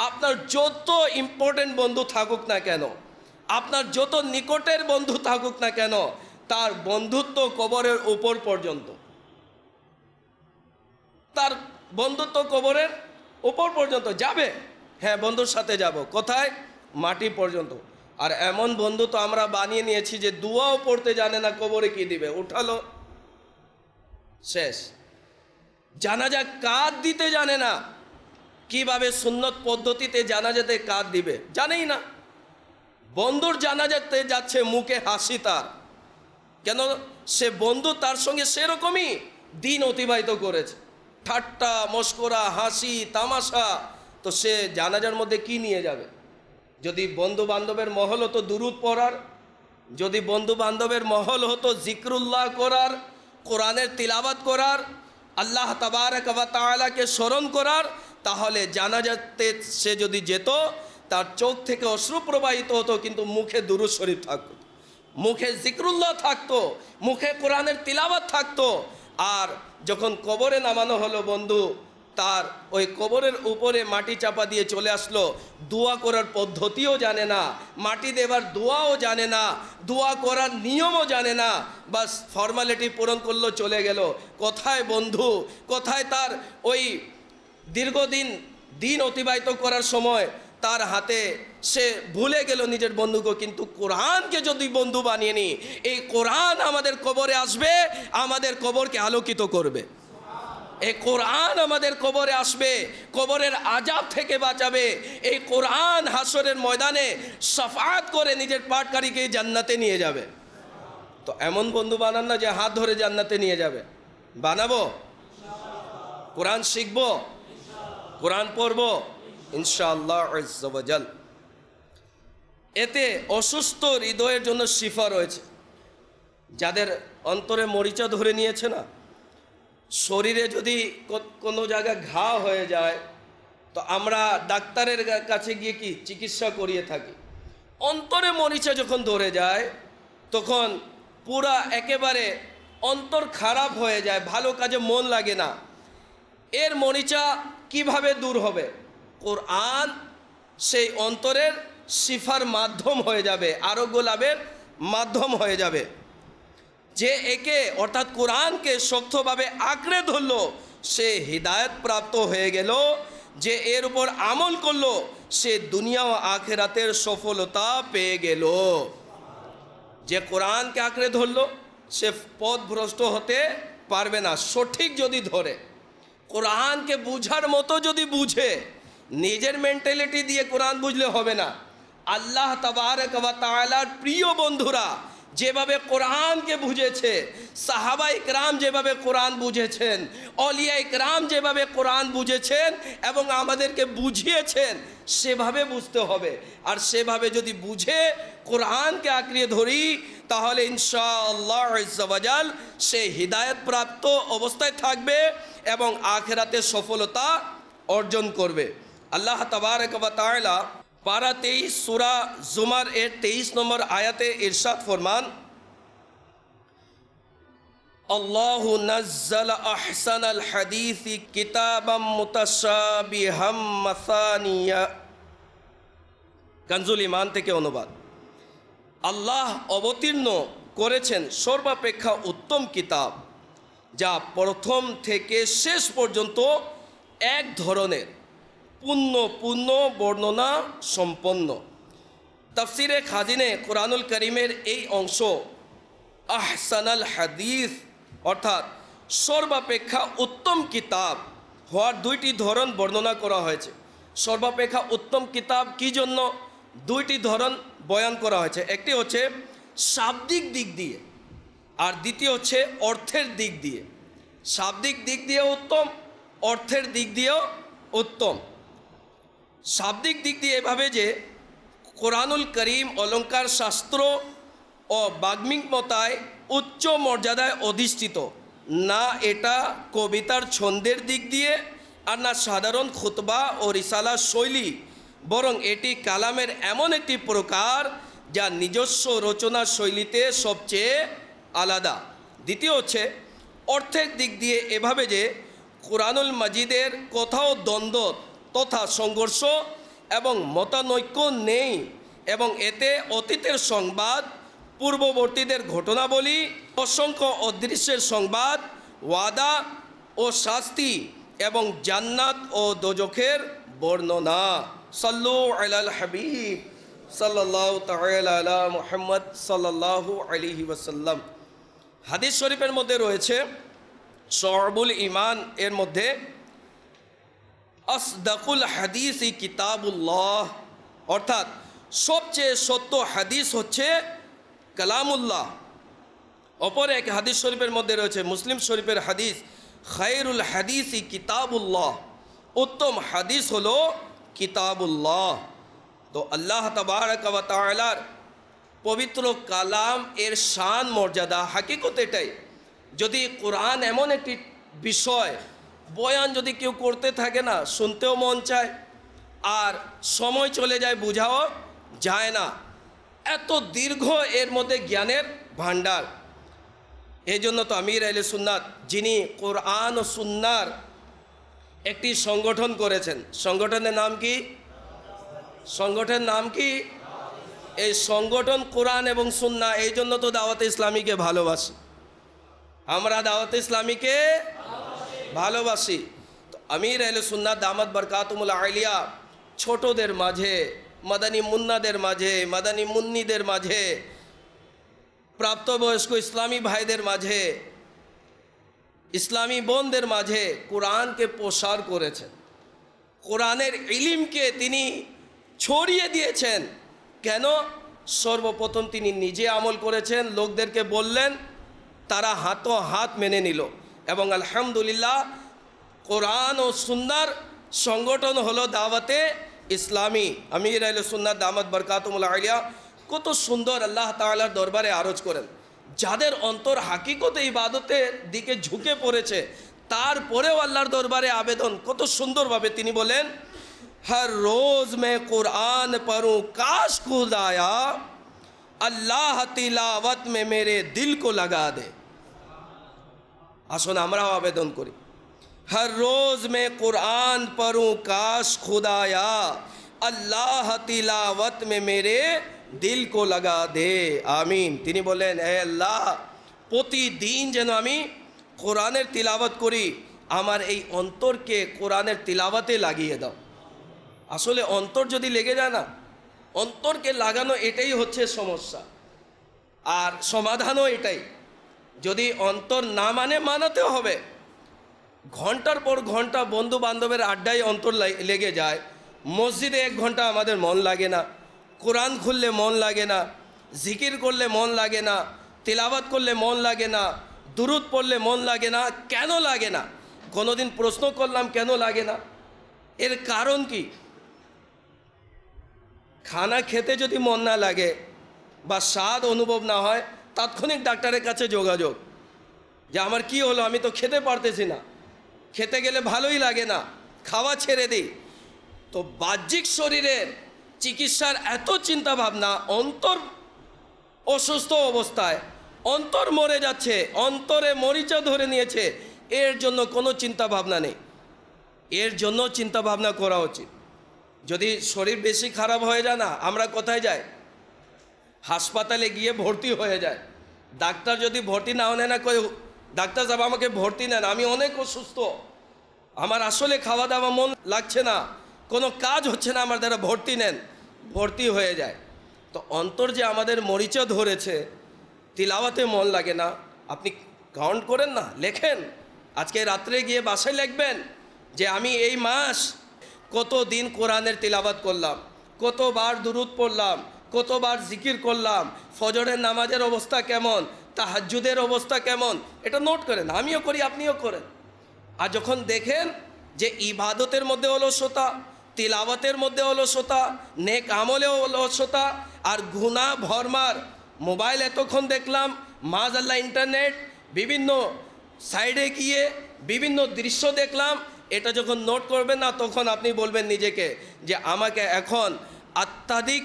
আপনার যত ইম্পর্টেন্ট বন্ধু থাকুক না কেন, আপনার যত নিকটের বন্ধু থাকুক না কেন, তার বন্ধুত্ব কবরের উপর পর্যন্ত, তার বন্ধুত্ব কবরের উপর পর্যন্ত যাবে। হ্যাঁ, বন্ধুর সাথে যাব কোথায়? মাটি পর্যন্ত। আর এমন বন্ধু তো আমরা বানিয়ে নিয়েছি যে দুয়াও পড়তে জানে না, কবরে কি দিবে, উঠালো শেষ। জানাজা কাঁদ দিতে জানে না, কিভাবে সুন্নত পদ্ধতিতে জানাজাতে কাঁদ দিবে জানেই না। বন্ধুর জানাজাতে যাচ্ছে, মুখে হাসি তার, কেন? সে বন্ধু তার সঙ্গে সেরকমই দিন অতিবাহিত করেছে, ঠাট্টা মস্করা, হাসি তামাশা। তো সে জানাজার মধ্যে কি নিয়ে যাবে? যদি বন্ধু বান্ধবের মহল হতো দুরুদ পড়ার, যদি বন্ধু বান্ধবের মহল হতো জিক্রুল্লাহ করার, কোরআনের তিলাওয়াত করার, আল্লাহ তাবারক ওয়া তাআলাকে স্মরণ করার, তাহলে জানাজাতে সে যদি যেত, তার চোখ থেকে অশ্রু প্রবাহিত হতো, কিন্তু মুখে দুরুদ শরীফ থাকতো, মুখে জিক্রুল্লাহ থাকতো, মুখে কোরআনের তিলাওয়াত থাকতো। আর যখন কবরে নামানো হলো বন্ধু, তার ওই কবরের উপরে মাটি চাপা দিয়ে চলে আসলো, দোয়া করার পদ্ধতিও জানে না, মাটি দেবার দোয়াও জানে না, দোয়া করার নিয়মও জানে না, বাস ফর্মালিটি পূরণ করলো, চলে গেল। কোথায় বন্ধু? কোথায় তার ওই দীর্ঘদিন দিন অতিবাহিত করার সময় তার হাতে সে ভুলে গেল নিজের বন্ধুকে। কিন্তু কোরআনকে যদি বন্ধু বানিয়ে নিই, এই কোরআন আমাদের কবরে আসবে, আমাদের কবরকে আলোকিত করবে। এই কোরআন আমাদের কবরে আসবে, কবরের আযাব থেকে বাঁচাবে। এই কোরআন হাসরের ময়দানে শাফাআত করে নিজের পাঠকারীকে জান্নাতে নিয়ে যাবে। তো এমন বন্ধু বানান না যে হাত ধরে জান্নাতে নিয়ে যাবে, বানাবো। কোরআন শিখবো, কোরআন পড়বো ইনশাআল্লাহ আযজা ওয়া জাল। এতে অসুস্থ হৃদয়ের জন্য শিফা রয়েছে। যাদের অন্তরে মরিচা ধরে নিয়েছে না, শরীরে যদি কোনো জায়গায় ঘা হয়ে যায় তো আমরা ডাক্তারের কাছে গিয়ে কি চিকিৎসা করিয়ে থাকি। অন্তরে মরিচা যখন ধরে যায় তখন পুরা একেবারে অন্তর খারাপ হয়ে যায়, ভালো কাজে মন লাগে না। এর মরিচা কিভাবে দূর হবে? কোরআন সেই অন্তরের শিফার মাধ্যম হয়ে যাবে, আরোগ্য লাভের মাধ্যম হয়ে যাবে। যে একে অর্থাৎ কোরআনকে শক্তভাবে আঁকড়ে ধরলো সে হিদায়ত প্রাপ্ত হয়ে গেল। যে এর উপর আমল করলো সে দুনিয়া ও আখিরাতের সফলতা পেয়ে গেল। যে কোরআনকে আঁকড়ে ধরলো সে পথভ্রষ্ট হতে পারবে না। সঠিক যদি ধরে, কোরআনকে বুঝার মতো যদি বুঝে, নিজের মেন্টালিটি দিয়ে কোরআন বুঝলে হবে না। আল্লাহ তাবারক ওয়া তাআলার প্রিয় বন্ধুরা যেভাবে কোরআনকে বুঝেছে, সাহাবা ইকরাম যেভাবে কোরআন বুঝেছেন, অলিয়া ইকরাম যেভাবে কোরআন বুঝেছেন এবং আমাদেরকে বুঝিয়েছেন, সেভাবে বুঝতে হবে। আর সেভাবে যদি বুঝে কোরআনকে আঁকড়িয়ে ধরি তাহলে ইনশাআল্লাহ আজ্জা ওয়া জাল সে হিদায়াত প্রাপ্ত অবস্থায় থাকবে এবং আখিরাতে সফলতা অর্জন করবে। আল্লাহ তাবারক ওয়া তাআলা পারা 23 সূরা জুমার এর 23 নম্বর আয়াতে ইরশাদ ফরমান, আল্লাহু নাজ্জালা আহসানাল হাদিসি কিতাবাম মুতাশাবিহাম মাসানিয়া। কানজুল ঈমান থেকে অনুবাদ। আল্লাহ অবতীর্ণ করেছেন সর্বাপেক্ষা উত্তম কিতাব, যা প্রথম থেকে শেষ পর্যন্ত এক ধরনের পূর্ণ বর্ণনা সম্পন্ন। তাফসিরে খাজিনে কোরআনুল করিমের এই অংশ আহসানাল হাদিস অর্থাৎ সর্বাপেক্ষা উত্তম কিতাব হওয়ার দুইটি ধরন বর্ণনা করা হয়েছে। সর্বাপেক্ষা উত্তম কিতাব কি জন্য? দুইটি ধরন বয়ান করা হয়েছে। একটি হচ্ছে শাব্দিক দিক দিয়ে আর দ্বিতীয় হচ্ছে অর্থের দিক দিয়ে। শাব্দিক দিক দিয়ে উত্তম, অর্থের দিক দিয়েও উত্তম। শাব্দিক দিক দিয়ে এভাবে যে কোরআনুল করিম অলঙ্কার শাস্ত্র ও বাগ্মিকমতায় উচ্চ মর্যাদায় অধিষ্ঠিত না। এটা কবিতার ছন্দের দিক দিয়ে আর না সাধারণ খুতবা ও রিসালা শৈলী, বরং এটি কালামের এমন একটি প্রকার যা নিজস্ব রচনা শৈলীতে সবচেয়ে আলাদা। দ্বিতীয় হচ্ছে অর্থের দিক দিয়ে এভাবে যে কোরআনুল মাজিদের কোথাও দ্বন্দ্ব তথা সংঘর্ষ এবং মতানৈক্য নেই এবং এতে অতীতের সংবাদ, পূর্ববর্তীদের ঘটনাবলী, অসংখ্য অদৃশ্যের সংবাদ, ওয়াদা ও শাস্তি এবং জান্নাত ও দোজখের বর্ণনা। সাল্লু আলাল হাবিব সাল্লাল্লাহু তাআলা আলা মুহাম্মদ সাল্লাল্লাহু আলাইহি ওয়াসাল্লাম। হাদিস শরীফের মধ্যে রয়েছে শুআবুল ঈমান এর মধ্যে আসদাকুল হাদিসি কিতাবুল্লাহ অর্থাৎ সবচেয়ে সত্য হাদিস হচ্ছে কালামুল্লাহ। অপর এক হাদিস শরীফের মধ্যে রয়েছে মুসলিম শরীফের হাদিস, খায়রুল হাদিসি কিতাবুল্লাহ, উত্তম হাদিস হলো কিতাবুল্লাহ। তো আল্লাহ তাবারক ওয়া তাআলার পবিত্র কালাম এর শান মর্যাদা হাকিকত এটাই। যদি কোরআন এমন একটি বিষয় বয়ান যদি কেউ করতে থাকে না, শুনতেও মন চায় আর সময় চলে যায়, বোঝাও যায় না, এত দীর্ঘ এর মধ্যে জ্ঞানের ভান্ডার। এই জন্য তো আমির আহলে সুন্নাত যিনি কোরআন ও সুন্নার একটি সংগঠন করেছেন, সংগঠনের নাম কি? সংগঠনের নাম কি? এই সংগঠন কোরআন এবং সুন্নাহ। এই জন্য তো দাওয়াতে ইসলামীকে ভালোবাসি, আমরা দাওয়াতে ইসলামীকে ভালোবাসি। তো আমির আহলে সুন্নাত দামাত বরকাতুমুল আলিয়া ছোটদের মাঝে, মাদানী মুন্নাদের মাঝে, মাদানী মুন্নিদের মাঝে, প্রাপ্তবয়স্ক ইসলামী ভাইদের মাঝে, ইসলামী বোনদের মাঝে কোরআনকে প্রসার করেছেন। কোরআনের ইলমকে তিনি ছড়িয়ে দিয়েছেন। কেন? সর্বপ্রথম তিনি নিজে আমল করেছেন, লোকদেরকে বললেন, তারা হাত মেনে নিল এবং আলহামদুলিল্লাহ কোরআন ও সুন্নাহর সংগঠন হলো দাওয়াতে ইসলামী আমির আহলে সুন্নাত দামাত বরকাতুহুল আলিয়া কত সুন্দর আল্লাহ তাআলার দরবারে আরজ করেন, যাদের অন্তর হাকিকতে ইবাদতের দিকে ঝুঁকে পড়েছে তারপরেও আল্লাহর দরবারে আবেদন কত সুন্দরভাবে তিনি বলেন, हर रोज़ मैं कुरान पढ़ूं काश खुदाया अल्लाह तिलावत में मेरे दिल को लगा दे। আসুন আমরাও আবেদন করি, हर रोज़ मैं कुरान पढ़ूं काश खुदाया अल्लाह तिलावत में मेरे दिल को लगा दे। আমিন। তিনি বলেন, হে আল্লাহ, প্রতিদিন যেন আমি কোরআনের তিলাওয়াত করি, আমার এই অন্তরকে কোরআনের তিলাওয়াতে লাগিয়ে দাও। আসলে অন্তর যদি লেগে যায় না, অন্তরকে লাগানো এটাই হচ্ছে সমস্যা, আর সমাধানও এটাই। যদি অন্তর না মানে মানাতে হবে। ঘন্টার পর ঘন্টা বন্ধু বান্ধবের আড্ডায় অন্তর লেগে যায়, মসজিদে 1 ঘন্টা আমাদের মন লাগে না, কোরআন খুললে মন লাগে না, জিকির করলে মন লাগে না, তিলাওয়াত করলে মন লাগে না, দুরুদ পড়লে মন লাগে না। কেন লাগে না? কোনোদিন প্রশ্ন করলাম কেন লাগে না? এর কারণ কি? খানা খেতে যদি মন না লাগে বা স্বাদ অনুভব না হয়, তাৎক্ষণিক ডাক্তারের কাছে যোগাযোগ, যে আমার কি হলো, আমি তো খেতে পারতেছি না, খেতে গেলে ভালোই লাগে না, খাওয়া ছেড়ে দিই। তো বাহ্যিক শরীরের চিকিৎসার এত চিন্তা ভাবনা, অন্তর অসুস্থ অবস্থায়, অন্তর মরে যাচ্ছে, অন্তরে মরিচা ধরে নিয়েছে, এর জন্য কোনো চিন্তা ভাবনা নেই। এর জন্য চিন্তা ভাবনা করা উচিত। যদি শরীর বেশি খারাপ হয়ে যায় না, আমরা কোথায় যাই? হাসপাতালে গিয়ে ভর্তি হয়ে যায়। ডাক্তার যদি ভর্তি না হলে না কই, ডাক্তার সাহেব আমাকে ভর্তি নেন, আমি অনেক অসুস্থ, আমার আসলে খাওয়া দাওয়া মন লাগছে না, কোনো কাজ হচ্ছে না আমার দ্বারা, ভর্তি নেন, ভর্তি হয়ে যায়। তো অন্তর যে আমাদের মরিচা ধরেছে, তিলাওয়াতে মন লাগে না, আপনি কাউন্ট করেন না, লেখেন, আজকে রাত্রে গিয়ে বাসায় লিখবেন যে আমি এই মাস কতদিন কোরআনের তিলাওয়াত করলাম, কতবার দুরুদ পড়লাম, কতবার জিকির করলাম, ফজরের নামাজের অবস্থা কেমন, তাহাজ্জুদের অবস্থা কেমন, এটা নোট করেন। আমিও করি, আপনিও করেন। আর যখন দেখেন যে ইবাদতের মধ্যে অলসতা, তিলাওয়াতের মধ্যে অলসতা, নেক আমলেও অলসতা, আর গুনাহ ভরমার, মোবাইল এতক্ষণ দেখলাম, মাযআল্লাহ ইন্টারনেট, বিভিন্ন সাইডে গিয়ে বিভিন্ন দৃশ্য দেখলাম, এটা যখন নোট করবেন না, তখন আপনি বলবেন নিজেকে যে আমাকে এখন অত্যাধিক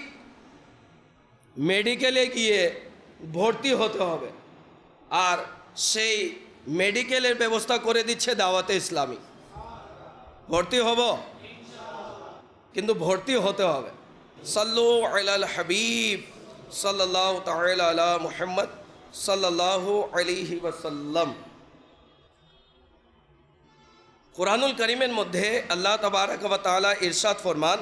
মেডিকেলে গিয়ে ভর্তি হতে হবে। আর সেই মেডিকেলের ব্যবস্থা করে দিচ্ছে দাওয়াতে ইসলামী। ভর্তি হব, কিন্তু ভর্তি হতে হবে। সাল্লু আলাল হাবিব সাল্লাল্লাহু তাআলা আলা মুহাম্মদ সাল্লাল্লাহু আলাইহি ওয়াসাল্লাম। কুরআনুল কারীমের মধ্যে আল্লাহ তাবারক ওয়া তাআলা ইরশাদ ফরমান,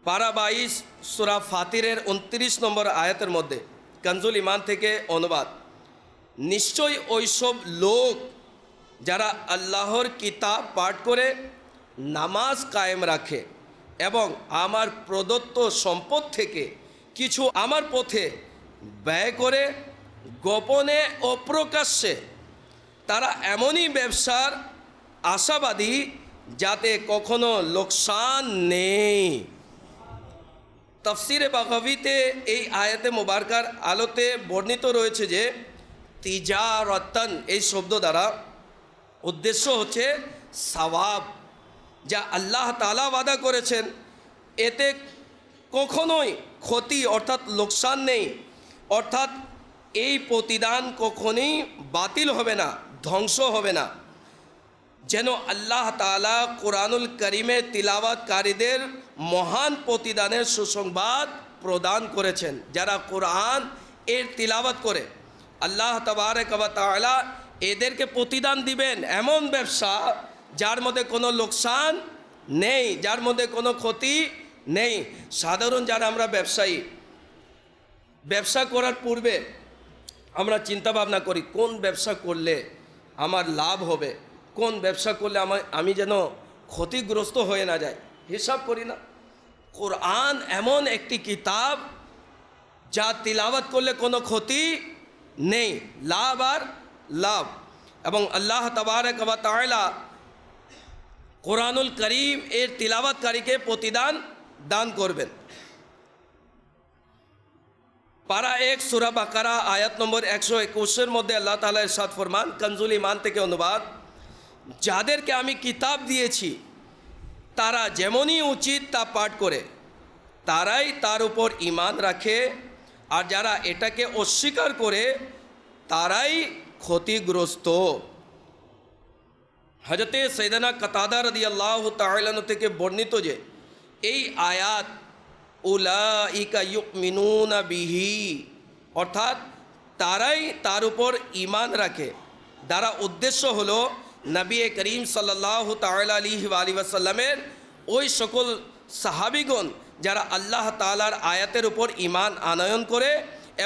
পারা 22 সূরা ফাতিরের 29 নম্বর আয়াতের মধ্যে, কানজুল ইমান থেকে অনুবাদ, নিশ্চয়ই ওইসব লোক যারা আল্লাহর কিতাব পাঠ করে নামাজ কায়েম রাখে এবং আমার প্রদত্ত সম্পদ থেকে কিছু আমার পথে ব্যয় করে গোপনে ও প্রকাশ্যে, তারা এমনই ব্যবসার আশাবাদী যাতে কখনো লোকসান নেই। তাফসিরে বাগাভিতে এই আয়াতে মুবারকার আলোতে বর্ণিত রয়েছে যে তিজারাতান এই শব্দ দ্বারা উদ্দেশ্য হচ্ছে সওয়াব, যা আল্লাহ তাআলা ওয়াদা করেছেন, এতে কখনোই ক্ষতি অর্থাৎ লোকসান নেই, অর্থাৎ এই প্রতিদান কখনোই বাতিল হবে না, ধ্বংস হবে না। যেন আল্লাহ তাআলা কুরআনুল কারীমের তিলাওয়াতকারীদের মহান প্রতিদানের সুসংবাদ প্রদান করেছেন। যারা কোরআন এর তিলাওয়াত করে, আল্লাহ তাবারক ওয়া তাআলা এদেরকে প্রতিদান দিবেন এমন ব্যবসা যার মধ্যে কোনো লোকসান নেই, যার মধ্যে কোনো ক্ষতি নেই। সাধারণ যারা আমরা ব্যবসায়ী, ব্যবসা করার পূর্বে আমরা চিন্তা ভাবনা করি কোন ব্যবসা করলে আমার লাভ হবে, কোন ব্যবসা করলে আমি যেন ক্ষতিগ্রস্ত হয়ে না যায়, হিসাব করি না। কোরআন এমন একটি কিতাব যা তিলাওয়াত করলে কোনো ক্ষতি নেই, লাভ আর লাভ। এবং আল্লাহ তাবারক ওয়া তাআলা কোরআনুল করিম এর তিলাওয়াতকারীকে প্রতিদান দান করবেন। পারা 1 সূরা বাকারা আয়াত নম্বর 121 মধ্যে আল্লাহ তাআলা ইরশাদ ফরমান, কনজুল ঈমান থেকে অনুবাদ, যাদেরকে আমি কিতাব দিয়েছি তারা যেমনই উচিত তা পাঠ করে তারাই তার উপর ঈমান রাখে, আর যারা এটাকে অস্বীকার করে তারাই ক্ষতিগ্রস্ত। হযরতে সাইয়েদনা কাতাদা রাদিয়াল্লাহু তাআলা আনহু থেকে বর্ণিত যে এই আয়াত উলাইকা ইউমিনুনা বিহি, অর্থাৎ তারাই তার উপর ঈমান রাখে, দ্বারা উদ্দেশ্য হলো নবী করিম সাল্লাল্লাহু তাআলা আলাইহি ওয়াসাল্লামের ওই সকল সাহাবীগণ যারা আল্লাহ তাআলার আয়াতের উপর ঈমান আনয়ন করে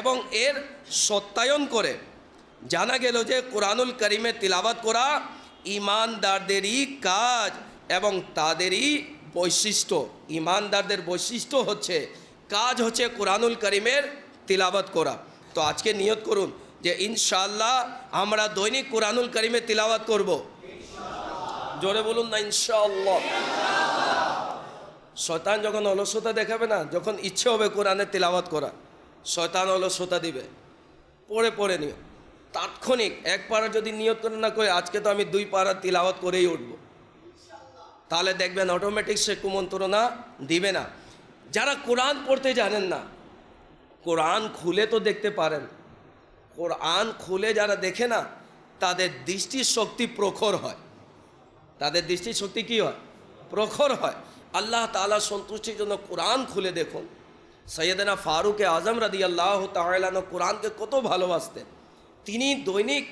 এবং এর সত্যায়ন করে। জানা গেল যে কোরআনুল করিমের তিলাওয়াত করা ঈমানদারদেরই কাজ এবং তাদেরই বৈশিষ্ট্য। ঈমানদারদের বৈশিষ্ট্য হচ্ছে, কাজ হচ্ছে কোরআনুল করিমের তিলাওয়াত করা। তো আজকে নিয়ত করুন যে ইনশাআল্লাহ আমরা দৈনিক কোরআনুল করিমের তিলাওয়াত করব। জোরে বলুন না ইনশাআল্লাহ। শয়তান যখন অলসতা দেখাবে না, যখন ইচ্ছে হবে কোরআনের তিলাওয়াত করা, শয়তান অলসতা দিবে, পড়ে নিও তাৎক্ষণিক। এক পারা যদি নিয়ত করে না করে আজকে তো আমি 2 পারা তিলাওয়াত করেই উঠব, তাহলে দেখবেন অটোমেটিক সে কুমন্ত্রণা দিবে না। যারা কোরআন পড়তে জানেন না, কোরআন খুলে তো দেখতে পারেন, কোরআন খুলে যারা দেখে না তাদের দৃষ্টিশক্তি প্রখর হয়। তাদের দৃষ্টিশক্তি কী হয়? প্রখর হয়। আল্লাহ তাআলা সন্তুষ্টির জন্য কোরআন খুলে দেখুন। সৈয়দনা ফারুক আজম রাদিয়াল্লাহু তাআলা আনহু কোরআনকে কত ভালোবাসতেন। তিনি দৈনিক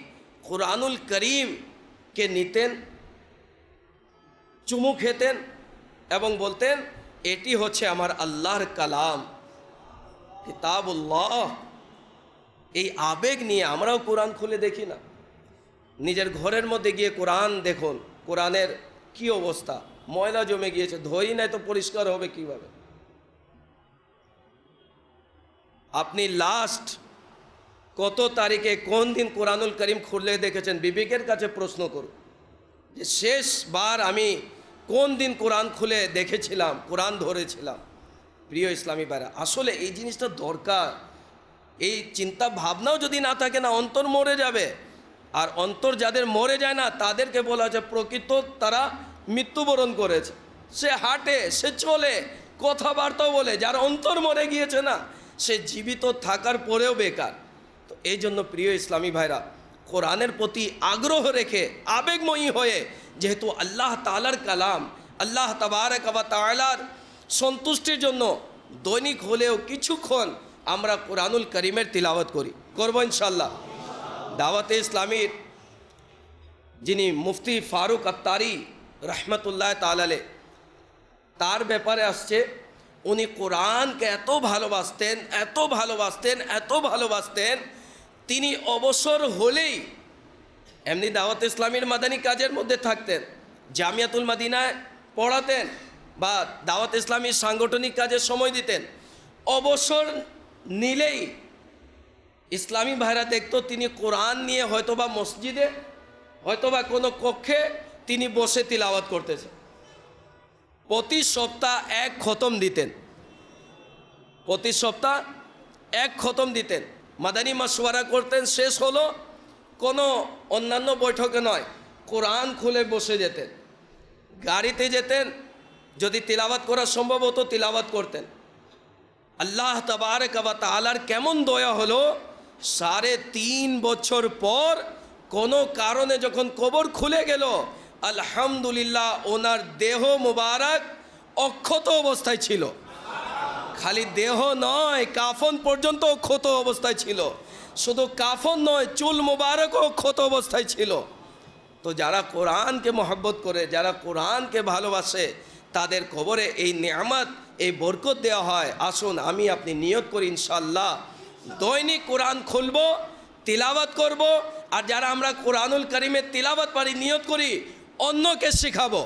কোরআনুল করিমকে নিতেন, চুমু খেতেন এবং বলতেন এটি হচ্ছে আমার আল্লাহর কালাম, কিতাবুল্লাহ। এই আবেগ নিয়ে আমরাও কোরআন খুলে দেখি না। নিজের ঘরের মধ্যে গিয়ে কোরআন দেখুন, কোরআনের কি অবস্থা, ময়লা জমে গিয়েছে, ধোই নাই তো পরিষ্কার হবে কিভাবে? আপনি লাস্ট কত তারিখে কোন দিন কোরআনুল করিম খুলে দেখেছেন? বিবেকের কাছে প্রশ্ন করুন যে শেষবার আমি কোন দিন কোরআন খুলে দেখেছিলাম, কোরআন ধরেছিলাম। প্রিয় ইসলামী ভাইরা, আসলে এই জিনিসটা দরকার। এই চিন্তা ভাবনাও যদি না থাকে না, অন্তর মরে যাবে। আর অন্তর যাদের মরে যায় না তাদেরকে বলা হচ্ছে প্রকৃত তারা মৃত্যুবরণ করেছে। সে হাঁটে, সে চলে, কথাবার্তাও বলে। যার অন্তর মরে গিয়েছে না, সে জীবিত থাকার পরেও বেকার। তো এই জন্য প্রিয় ইসলামী ভাইরা, কোরআনের প্রতি আগ্রহ রেখে আবেগময়ী হয়ে, যেহেতু আল্লাহ তাআলার কালাম, আল্লাহ তাবারক ওয়া তাআলার সন্তুষ্টির জন্য দৈনিক হলেও কিছুক্ষণ আমরা কোরআনুল করিমের তিলাওয়াত করব ইনশাআল্লাহ। দাওয়াতে ইসলামীর যিনি মুফতি ফারুক আত্তারি রহমতুল্লাহ তাআলা আলাইহি, তার ব্যাপারে আসছে উনি কোরআনকে এত ভালোবাসতেন, তিনি অবসর হলেই এমনি দাওয়াত ইসলামীর মাদানী কাজের মধ্যে থাকতেন, জামিয়াতুল মদিনায় পড়াতেন বা দাওয়াত ইসলামীর সাংগঠনিক কাজে সময় দিতেন। অবসর নিলেই ইসলামী ভাইরা দেখতো তিনি কোরআন নিয়ে হয়তোবা মসজিদে, হয়তোবা কোনো কক্ষে তিনি বসে তিলাওয়াত করতেছেন। প্রতি সপ্তাহ 1 খতম দিতেন, প্রতি সপ্তাহ 1 খতম দিতেন। মাদানী মাশওয়ারা করতেন, শেষ হলো কোনো অন্যান্য বৈঠকে নয়, কোরআন খুলে বসে যেতেন। গাড়িতে যেতেন, যদি তিলাওয়াত করা সম্ভব হতো তিলাওয়াত করতেন। আল্লাহ তাবারক ওয়া তাআলার কেমন দয়া হলো, 3.5 বছর পর কোনো কারণে যখন কবর খুলে গেল, আলহামদুলিল্লাহ ওনার দেহ মুবারক অক্ষত অবস্থায় ছিল। খালি দেহ নয়, কাফন পর্যন্ত অক্ষত অবস্থায় ছিল। শুধু কাফন নয়, চুল মুবারকও অক্ষত অবস্থায় ছিল। তো যারা কোরআনকে মহব্বত করে, যারা কোরআনকে ভালোবাসে, তাদের কবরে এই নেয়ামত, এই বরকত দেওয়া হয়। আসুন আমি আপনি নিয়ত করি ইনশাআল্লাহ দৈনিক কোরআন খুলব, তিলাওয়াত করব। আর যারা আমরা কোরআনুল করিমের তিলাওয়াত পারি, নিয়ত করি অন্যকে শেখাবো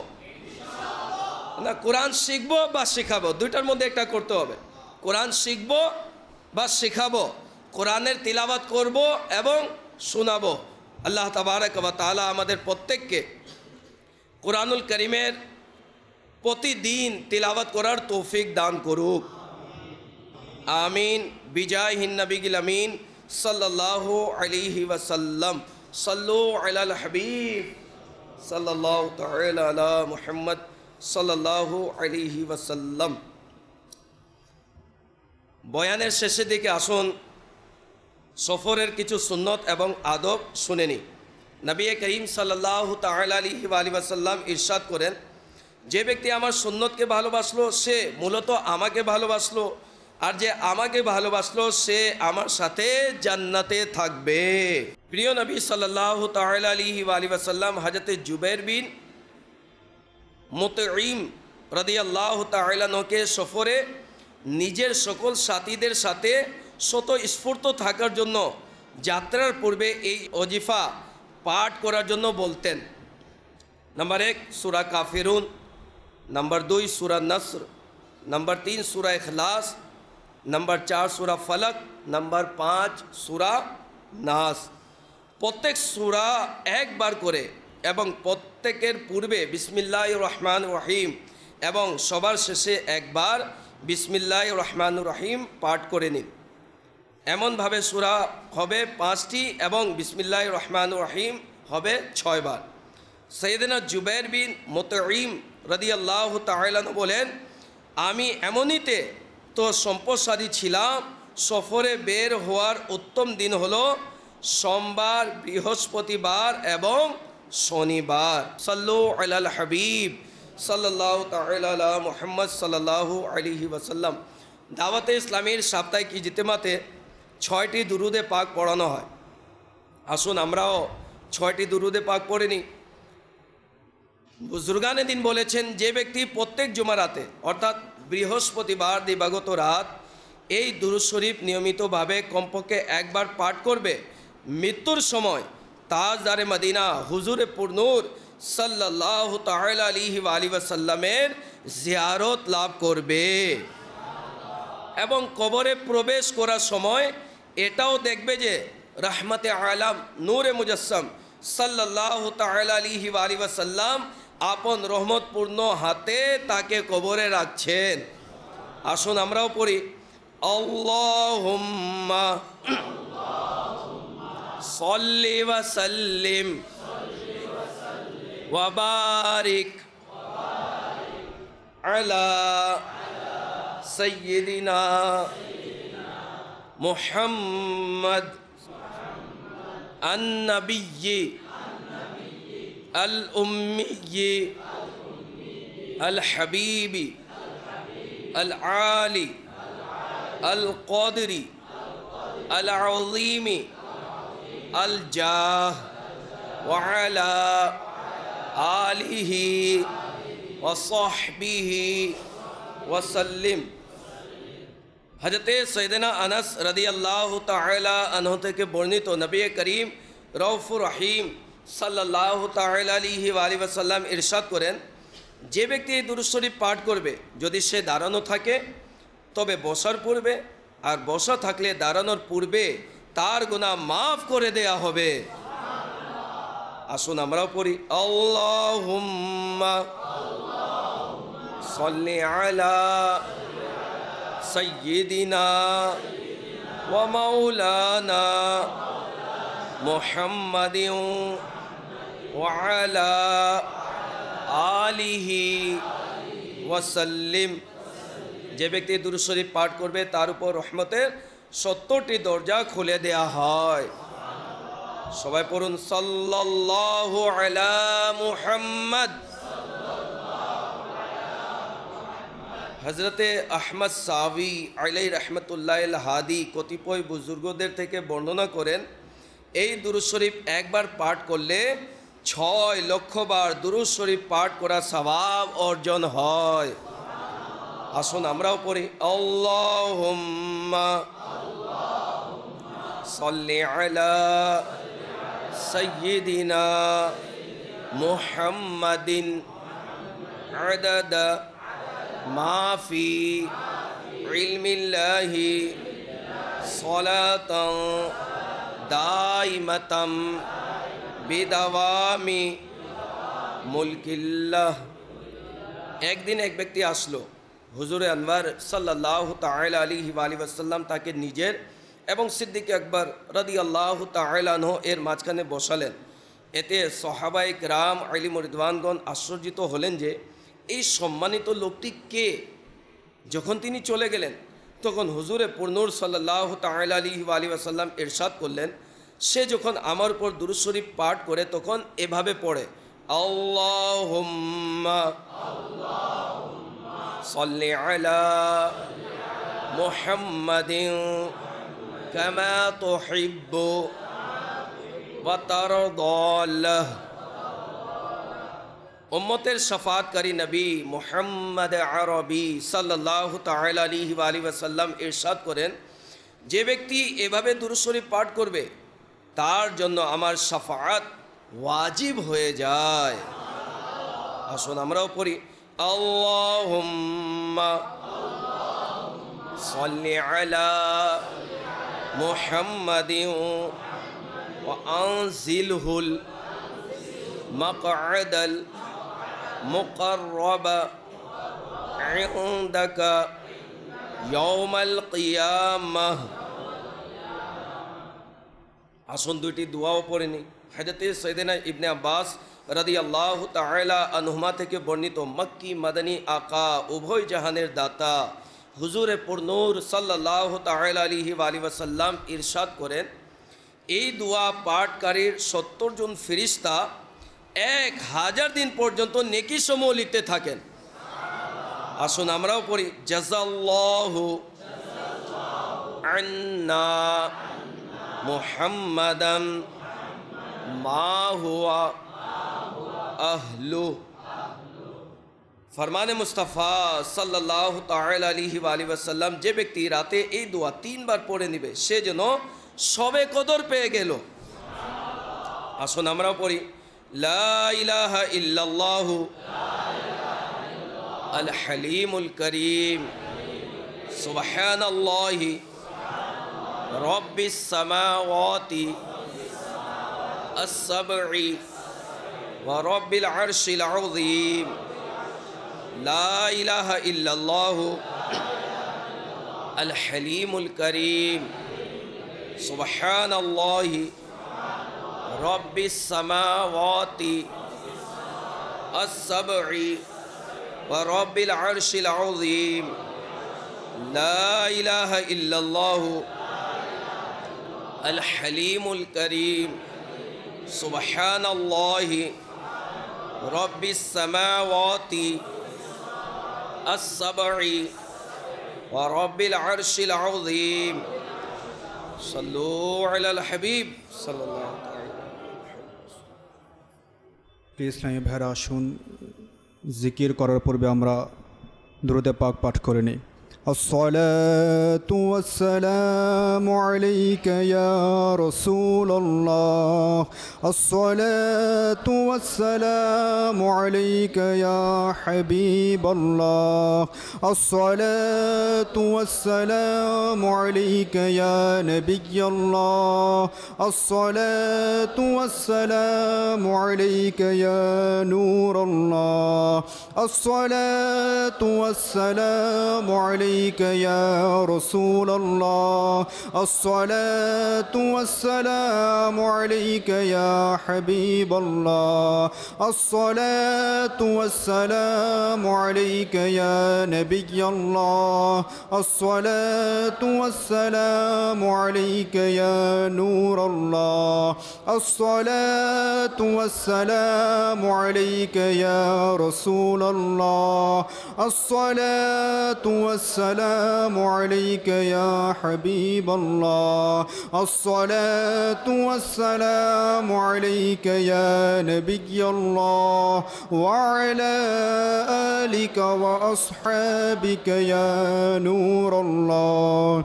না, কোরআন শিখবো বা শেখাবো, দুইটার মধ্যে একটা করতে হবে। কোরআন শিখবো বা শেখাবো, কোরআনের তিলাওয়াত করব এবং শোনাবো। আল্লাহ তাবারক ওয়া তাআলা আমাদের প্রত্যেককে কুরআনুল কারীমের প্রতিদিন তিলাওয়াত করার তৌফিক দান করুক। আমিন। বিজাহিন নবিয়িল আমিন সাল্লাল্লাহু আলাইহি ওয়াসাল্লাম। সাল্লু আলাল হাবিব সাল্লাল্লাহু তাআলা আলা মুহাম্মদ সাল্লাল্লাহু আলাইহি ওয়াসাল্লাম। বয়ানের শেষের দিকে আসুন সফরের কিছু সুন্নত এবং আদব শুনে নিই। নবী করিম সাল্লাল্লাহু তাআলা আলাইহি ওয়াসাল্লাম ইরশাদ করেন, যে ব্যক্তি আমার সুন্নতকে ভালোবাসলো সে মূলত আমাকে ভালোবাসলো, আর যে আমাকে ভালোবাসলো সে আমার সাথে জান্নাতে থাকবে। প্রিয় নবী সাল্লাল্লাহু তাআলা আলাইহি ওয়াসাল্লাম হযরত জুবাইর বিন মুতঈম রাদিয়াল্লাহু তাআলা আনহুকে সফরে নিজের সকল সাথীদের সাথে স্বতঃস্ফূর্ত থাকার জন্য যাত্রার পূর্বে এই ওজিফা পাঠ করার জন্য বলতেন। নাম্বার 1 সূরা কাফিরুন, নাম্বার 2 সূরা নসর, নাম্বার 3 সূরা ইখলাস, নাম্বার 4 সূরা ফালাক, নাম্বার 5 সূরা নাস। প্রত্যেক সূরা একবার করে এবং প্রত্যেকের পূর্বে বিসমিল্লাহির রহমানির রহিম এবং সবার শেষে একবার বিসমিল্লাহির রহমানির রহিম পাঠ করে নিন। এমনভাবে সূরা হবে 5টি এবং বিসমিল্লাহির রহমানির রহিম হবে 6 বার। সাইয়েদনা জুবাইর বিন মুতঈম রাদিয়াল্লাহু তাআলা আনহু বলেন, আমি এমনিতে তো সম্পদশালী ছিলাম, সফরে বের হওয়ার উত্তম দিন হলো সোমবার, বৃহস্পতিবার এবং শনিবার। সাল্লু আলাল হাবিব সাল্লাল্লাহু তাআলা আলা মুহাম্মদ সাল্লাল্লাহু আলাইহি ওয়াসাল্লাম। দাওয়াতে ইসলামীর সাপ্তাহিক ইজতেমাতে 6টি দুরুদে পাক পড়ানো হয়। আসুন আমরাও 6টি দুরুদে পাক পড়ে নিই। বুজুর্গানে দিন বলেছেন, যে ব্যক্তি প্রত্যেক জুমারাতে অর্থাৎ বৃহস্পতিবার দিবাগত রাত এই দুরূদ শরীফ নিয়মিতভাবে কমপক্ষে একবার পাঠ করবে, মৃত্যুর সময় তাজদারে মদিনা হুজুরে পুরনূর সাল্লাল্লাহু তাআলা আলাইহি ওয়াসাল্লামের জিয়ারত লাভ করবে এবং কবরে প্রবেশ করার সময় এটাও দেখবে যে রহমতে আলাম নূরে মুজাসসাম সাল্লাল্লাহু তাআলা আলাইহি ওয়াসাল্লাম আপন রহমতপূর্ণ হাতে তাকে কবরে রাখছেন। আসুন আমরাও পড়ি, আল্লাহুম্মা সাল্লি ওয়া সাল্লিম ওয়া বারিক আলা সাইয়্যিদিনা মুহাম্মদ আন-নবিয়্যি আল-উম্মিয়্যি আল-হাবিবি আল-আলি আল-কদরি আল-আযীমি আল-জাহ ওয়া আলা আলিহি ওয়া সাহবিহি ওয়া সাল্লিম। হযরতে সৈয়দনা আনাস রাদিয়াল্লাহু তাআলা আনহু থেকে বর্ণিত, নবী করিম রউফুর রহিম সাল্লাল্লাহু তাআলা আলাইহি ওয়াসাল্লাম ইরশাদ করেন, যে ব্যক্তি এই দুরূদ শরীফ পাঠ করবে যদি সে দাঁড়ানো থাকে তবে বসার পূর্বে, আর বসা থাকলে দাঁড়ানোর পূর্বে তার গুনাহ মাফ করে দেয়া হবে। আসুন আমরাও পড়ি, আল্লাহুম্মা সাল্লি আলা সাইয়্যিদিনা ওয়া মাওলানা মুহাম্মাদিন ওয়া আলা আলিহি ওয়া সাল্লিম। যে ব্যক্তি দুরূদ শরীফ পাঠ করবে তার উপর রহমতের 70টি দরজা খুলে দেয়া হয়। সবাই পড়ুন, সাল্লাল্লাহু আলা মুহাম্মদ। হযরতে আহমদ সাওয়ী আলাইহি রাহমাতুল্লাহিল হাদি কতিপয় বুজুর্গদের থেকে বর্ণনা করেন, এই দুরূদ শরীফ একবার পাঠ করলে 6 লক্ষ বার দুরূদ শরীফ পাঠ করার সওয়াব অর্জন হয়। আসুন আমরাও পড়ি, আল্লাহুম্মা সাল্লি আলা সাইয়্যিদিনা মুহাম্মাদিন আদাদা মা ফি ইলমিল্লাহি সালাতান দাইমাতাম বিদাওয়ামি মুলকিল্লাহ। একদিন এক ব্যক্তি আসলো, হুজুরে আনওয়ার সাল্লাল্লাহু তাআলা আলাইহি ওয়াসাল্লাম তাকে নিজের এবং সিদ্দিক আকবর রাদিয়াল্লাহু তাআলা আনহু এর মাঝখানে বসালেন। এতে সাহাবায়ে কেরাম আলিম রিদওয়ানগণ আশ্চর্যিত হলেন যে এই সম্মানিত লোকটি কে। যখন তিনি চলে গেলেন তখন হুজুরে পুরনূর সাল্লাল্লাহু তাআলা আলাইহি ওয়াসাল্লাম ইরশাদ করলেন, সে যখন আমার উপর দুরূদ শরীফ পাঠ করে তখন এভাবে পড়ে, আল্লাহুম্মা সাল্লি আলা মুহাম্মাদিন কামা তুহিব্বু ওয়া তারদা। উম্মতের শাফাআতকারী নবী মুহাম্মদ আরবি সাল্লাল্লাহু তাআলা আলাইহি ওয়াসাল্লাম ইরশাদ করেন, যে ব্যক্তি এভাবে দুরূদ শরীফ পাঠ করবে তার জন্য আমার শাফাআত ওয়াজিব হয়ে যায়। আসুন আমরাও পড়ি, আল্লাহুম্মা সাল্লি আলা মুহাম্মাদিন ওয়া আনজিলহুল মাকআদাল মুকাররাবা ইনদাকা ইয়াউমাল কিয়ামাহ। আসুন দুইটি দোয়াও পড়ে নিই। হযরতে সাইয়েদনা ইবনে আব্বাস রাদিয়াল্লাহু তাআলা আনহুমা থেকে বর্ণিত, মক্কি মাদানী আকা উভয় জাহানের দাতা হুজুরে পুরনূর সাল্লাল্লাহু তাআলা আলাইহি ওয়াসাল্লাম ইরশাদ করেন, এই দোয়া পাঠকারীর 70 জন ফেরেশতা 1000 দিন পর্যন্ত নেকি সমূহ লিখতে থাকেন। আসুন আমরাও পড়ি, জাযাল্লাহু আন্না মুহাম্মাদান মা হুয়া আহলু। ফরমানে মুস্তাফা সাল্লাল্লাহু তাআলা আলাইহি ওয়াসাল্লাম, যে ব্যক্তি রাতে এই দোয়া 3 বার পড়ে নেবে সে যেন সবে কদর পেয়ে গেল। আসুন আমরাও পড়ি, লা ইলাহা ইল্লাল্লাহু আল হালিমুল করিম সুবহানাল্লাহি রব্বিস সামাওয়াতি as-sab'i wa rabbil arshil azim, la ilaha illallah al halimul karim subhanallahi rabbis samawati as-sab'i wa rabbil arshil azim, la ilaha illallah al halimul karim subhanallahi rabbis samawati as-sab'i wa rabbil arshil azim, sallu ala al-habib sallallahu alaihi wasallam। প্রিয় ইসলামী ভাইরা, আসুন জিকির করার পূর্বে আমরা দুরূদে পাক পাঠ করে নিই। আসসালাতু ওয়াসসালামু আলাইকা ইয়া রাসূলুল্লাহ, আসসালাতু ওয়াসসালামু আলাইকা ইয়া হাবিবাল্লাহ, আসসালাতু ওয়াসসালামু আলাইকা ইয়া নাবিয়াল্লাহ, আসসালাতু ওয়াসসালামু আলাইকা ইয়া নূরাল্লাহ, আসসালাতু ওয়াসসালামু আলাইকা يا رسول الله، الصلاة والسلام عليك يا حبيب الله، الصلاة والسلام عليك يا نبي الله، الصلاة والسلام عليك يا نور الله، الصلاة والسلام عليك يا رسول الله، الصلاة والسلام عليك يا حبيب الله، الصلاة والسلام عليك يا نبي الله، وعلى آلك وأصحابك يا نور الله،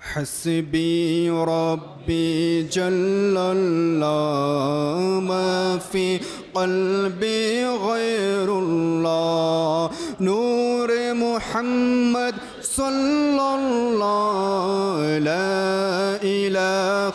حسبي ربي جل الله، ما في قلبي غير الله، نور محمد صلى الله، لا إله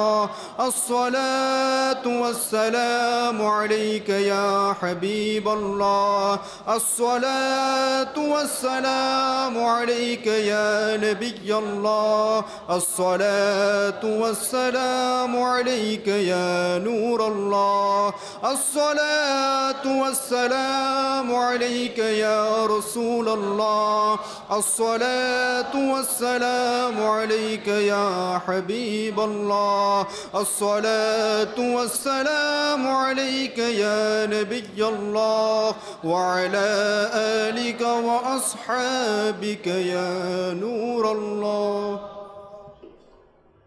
الله الصلاة والسلام عليك يا حبيب الله الصلاة والسلام عليك يا نبي الله الصلاة والسلام عليك يا نور الله الصلاة والسلام عليك يا رسول الله الصلاة والسلام عليك يا حبيب الله الصلاة والسلام عليك يا نبي الله وعلى آلك وأصحابك يا نور الله.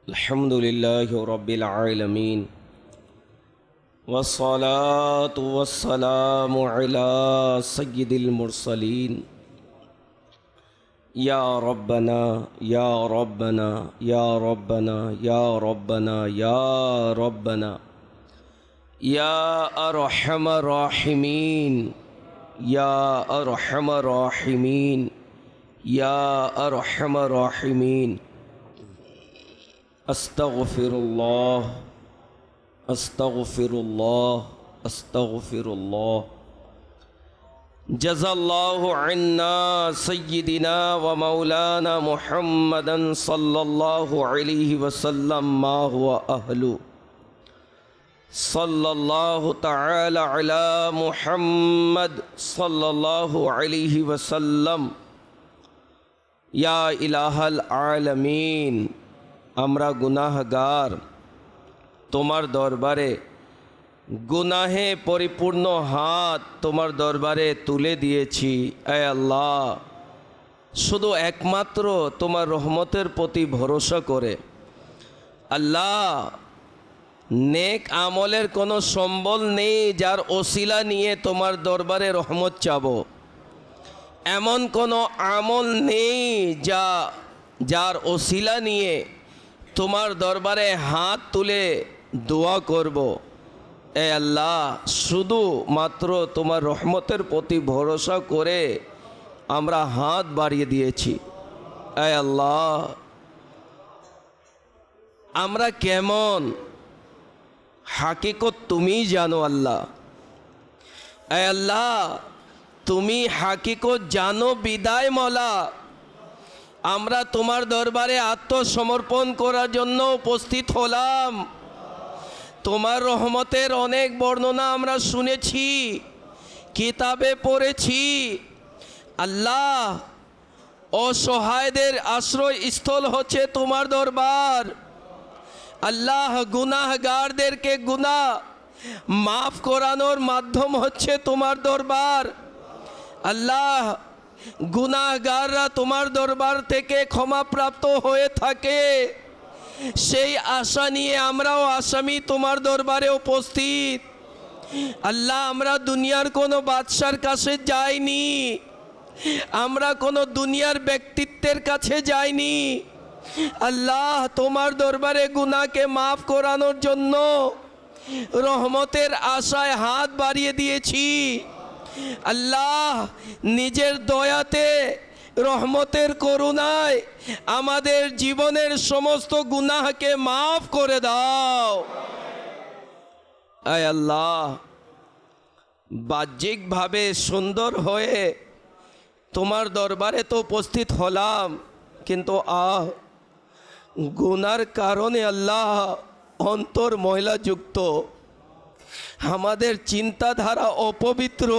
الحمد لله رب العالمين والصلاة والسلام على سيد المرسلين يا ربنا يا ربنا يا ربنا يا ربنا يا ربنا يا أرحم الراحمين يا أرحم الراحمين يا أرحم الراحمين. أستغفر الله أستغفر الله أستغفر الله. جزا الله عنا سيدنا ومولانا محمدا صلى الله عليه وسلم ما هو أهله. صلى الله تعالى على محمد صلى الله عليه وسلم. يا إله العالمين আমরা গুনাহগার তোমার দরবারে গুনাহে পরিপূর্ণ হাত তোমার দরবারে তুলে দিয়েছি। এ আল্লাহ, শুধু একমাত্র তোমার রহমতের প্রতি ভরসা করে আল্লাহ, নেক আমলের কোনো সম্বল নেই যার ওসিলা নিয়ে তোমার দরবারে রহমত চাবো। এমন কোনো আমল নেই যার ওসিলা নিয়ে তোমার দরবারে হাত তুলে দোয়া করব। এ আল্লাহ, শুধু মাত্র তোমার রহমতের প্রতি ভরসা করে আমরা হাত বাড়িয়ে দিয়েছি। এ আল্লাহ, আমরা কেমন হাকিকত তুমি জানো আল্লাহ। এ আল্লাহ, তুমি হাকিকত জানো বিদায় মওলা আমরা তোমার দরবারে আত্মসমর্পণ করার জন্য উপস্থিত হলাম। তোমার রহমতের অনেক বর্ণনা আমরা শুনেছি, কিতাবে পড়েছি। আল্লাহ, অসহায়দের আশ্রয়স্থল হচ্ছে তোমার দরবার। আল্লাহ, গুনাহগারদেরকে গুনাহ মাফ করানোর মাধ্যম হচ্ছে তোমার দরবার। আল্লাহ, গুনাহগাররা তোমার দরবার থেকে ক্ষমাপ্রাপ্ত হয়ে থাকে, সেই আশা নিয়ে আমরাও আসামি তোমার দরবারে উপস্থিত। আল্লাহ, আমরা দুনিয়ার কোনো বাদশার কাছে যাইনি, আমরা কোনো দুনিয়ার ব্যক্তিত্বের কাছে যাইনি। আল্লাহ, তোমার দরবারে গুনাহকে মাফ করানোর জন্য রহমতের আশায় হাত বাড়িয়ে দিয়েছি। আল্লাহ, নিজের দয়াতে রহমতের করুণায় আমাদের জীবনের সমস্ত গুনাহকে মাফ করে দাও। আয় আল্লাহ, বাহ্যিকভাবে সুন্দর হয়ে তোমার দরবারে তো উপস্থিত হলাম, কিন্তু গুনার কারণে আল্লাহ অন্তর ময়লাযুক্ত, আমাদের চিন্তাধারা অপবিত্র,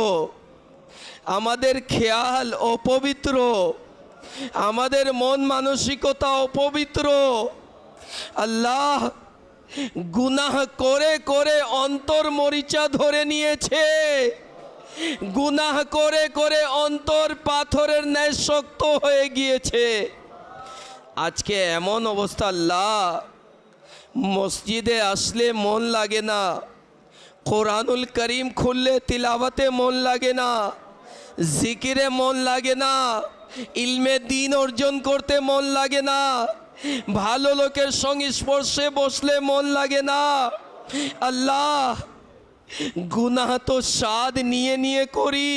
আমাদের খেয়াল অপবিত্র, আমাদের মন মানসিকতা অপবিত্র। আল্লাহ, গুনাহ করে করে অন্তর মরিচা ধরে নিয়েছে, গুনাহ করে করে অন্তর পাথরের ন্যায় শক্ত হয়ে গিয়েছে। আজকে এমন অবস্থা আল্লাহ, মসজিদে আসলে মন লাগে না, কোরআনুল করিম খুললে তিলাওয়াতে মন লাগে না, জিকিরে মন লাগে না, ইলমে দ্বীন অর্জন করতে মন লাগে না, ভালো লোকের সংস্পর্শে বসলে মন লাগে না। আল্লাহ, গুনাহ তো স্বাদ নিয়ে নিয়ে করি,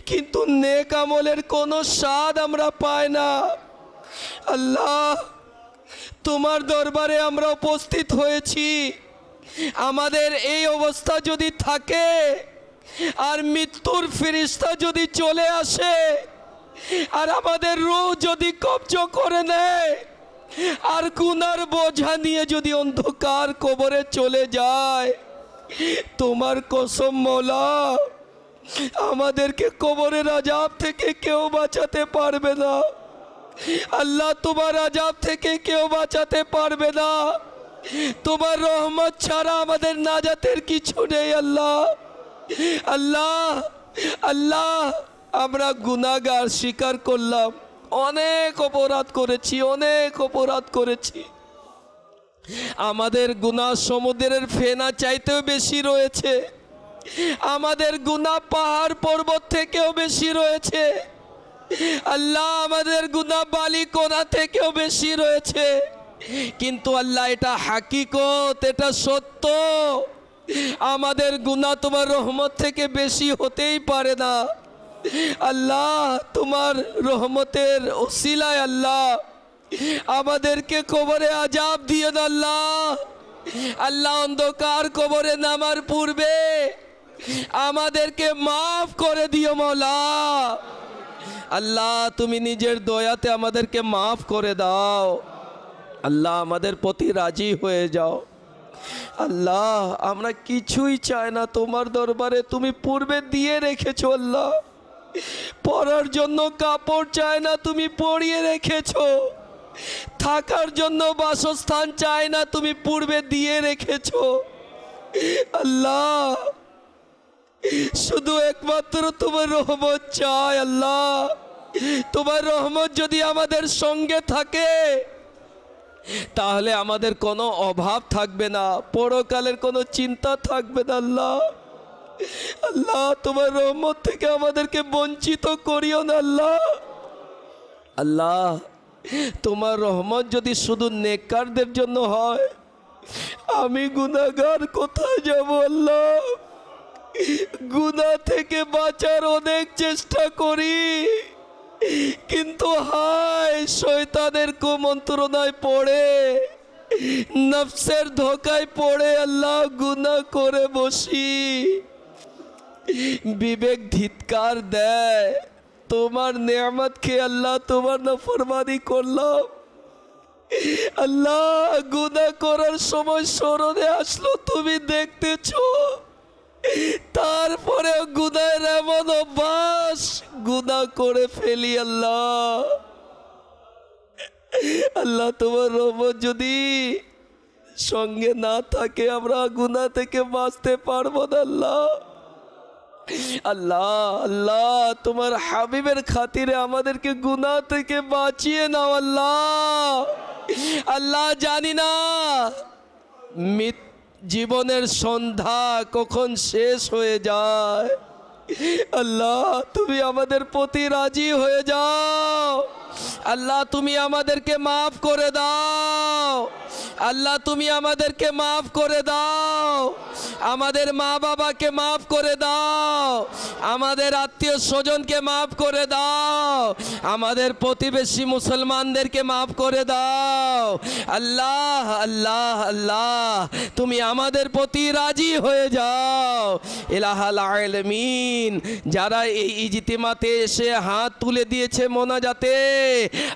কিন্তু নেক আমলের কোনো স্বাদ আমরা পাই না। আল্লাহ, তোমার দরবারে আমরা উপস্থিত হয়েছি। আমাদের এই অবস্থা যদি থাকে আর মৃত্যুর ফেরেশতা যদি চলে আসে আর আমাদের রূহ যদি কবজ করে নেয় আর গুনার বোঝা নিয়ে যদি অন্ধকার কবরে চলে যায়, তোমার কসম মওলা, আমাদেরকে কবরের আযাব থেকে কেউ বাঁচাতে পারবে না। আল্লাহ, তোমার আযাব থেকে কেউ বাঁচাতে পারবে না। তোমার রহমত ছাড়া আমাদের নাজাতের কিছু নেই। আল্লাহ আল্লাহ আল্লাহ, আমরা গুনাহগার, স্বীকার করলাম অনেক অপরাধ করেছি, অনেক অপরাধ করেছি। আমাদের গুনাহ সমুদ্রের ফেনা চাইতেও বেশি রয়েছে, আমাদের গুনাহ পাহাড় পর্বত থেকেও বেশি রয়েছে। আল্লাহ, আমাদের গুনাহ বালি কোনা থেকেও বেশি রয়েছে। কিন্তু আল্লাহ, এটা হাকিকত, এটা সত্য, আমাদের গুনাহ তোমার রহমত থেকে বেশি হতেই পারে না। আল্লাহ, তোমার রহমতের ওসিলায় আল্লাহ আমাদেরকে কবরে আযাব দিও না। আল্লাহ আল্লাহ, অন্ধকার কবরে নামার পূর্বে আমাদেরকে মাফ করে দিও মওলা। আল্লাহ, তুমি নিজের দয়াতে আমাদেরকে মাফ করে দাও। আল্লাহ, আমাদের প্রতি রাজি হয়ে যাও। আল্লাহ, আমরা কিছুই চাই না, তোমার দরবারে তুমি পূর্বে দিয়ে রেখেছো। আল্লাহ, পরার জন্য কাপড় চাই না, তুমি পরিয়ে রেখেছো। থাকার জন্য বাসস্থান চাই না, তুমি পূর্বে দিয়ে রেখেছো। আল্লাহ, শুধু একমাত্র তোমার রহমত চাই। আল্লাহ, তোমার রহমত যদি আমাদের সঙ্গে থাকে তাহলে আমাদের কোনো অভাব থাকবে না, পরকালের কোনো চিন্তা থাকবে না। আল্লাহ আল্লাহ, তোমার রহমত থেকে আমাদেরকে বঞ্চিত করিও না। আল্লাহ আল্লাহ, তোমার রহমত যদি শুধু নেককারদের জন্য হয়, আমি গুনাহগার কোথায় যাব? আল্লাহ, গুনাহ থেকে বাঁচার অনেক চেষ্টা করি, কিন্তু হায় শয়তানের কুমন্ত্রণায় পড়ে, নফসের ধোকায় পড়ে আল্লাহ গুনাহ করে বসি। বিবেক ধিৎকার দেয়, তোমার নেয়ামত খেয়ে আল্লাহ তোমার নাফরমানি করলাম। আল্লাহ, গুনাহ করার সময় স্মরণে আসলো তুমি দেখতেছো, তারপরে গুনাহের এমন অভ্যাস, গুনাহ করে ফেলি। আল্লাহ আল্লাহ, তোমার রহমত যদি সঙ্গে না থাকে আমরা গুনাহ থেকে বাঁচতে পারবো না। আল্লাহ আল্লাহ আল্লাহ, তোমার হাবিবের খাতিরে আমাদেরকে গুনাহ থেকে বাঁচিয়ে নাও। আল্লাহ আল্লাহ, জানি না জীবনের সন্ধ্যা কখন শেষ হয়ে যায়। আল্লাহ, তুমি আমাদের প্রতি রাজি হয়ে যাও। আল্লাহ, তুমি আমাদেরকে মাফ করে দাও। আল্লাহ, তুমি আমাদেরকে মাফ করে দাও। আমাদের মা বাবাকে মাফ করে দাও, আমাদের আত্মীয় স্বজনকে মাফ করে দাও, আমাদের প্রতিবেশী মুসলমানদেরকে মাফ করে দাও। আল্লাহ আল্লাহ আল্লাহ, তুমি আমাদের প্রতি রাজি হয়ে যাও। ইলাহাল আলামিন, যারা এই ইজতিমাতে এসে হাত তুলে দিয়েছে মোনাজাতে,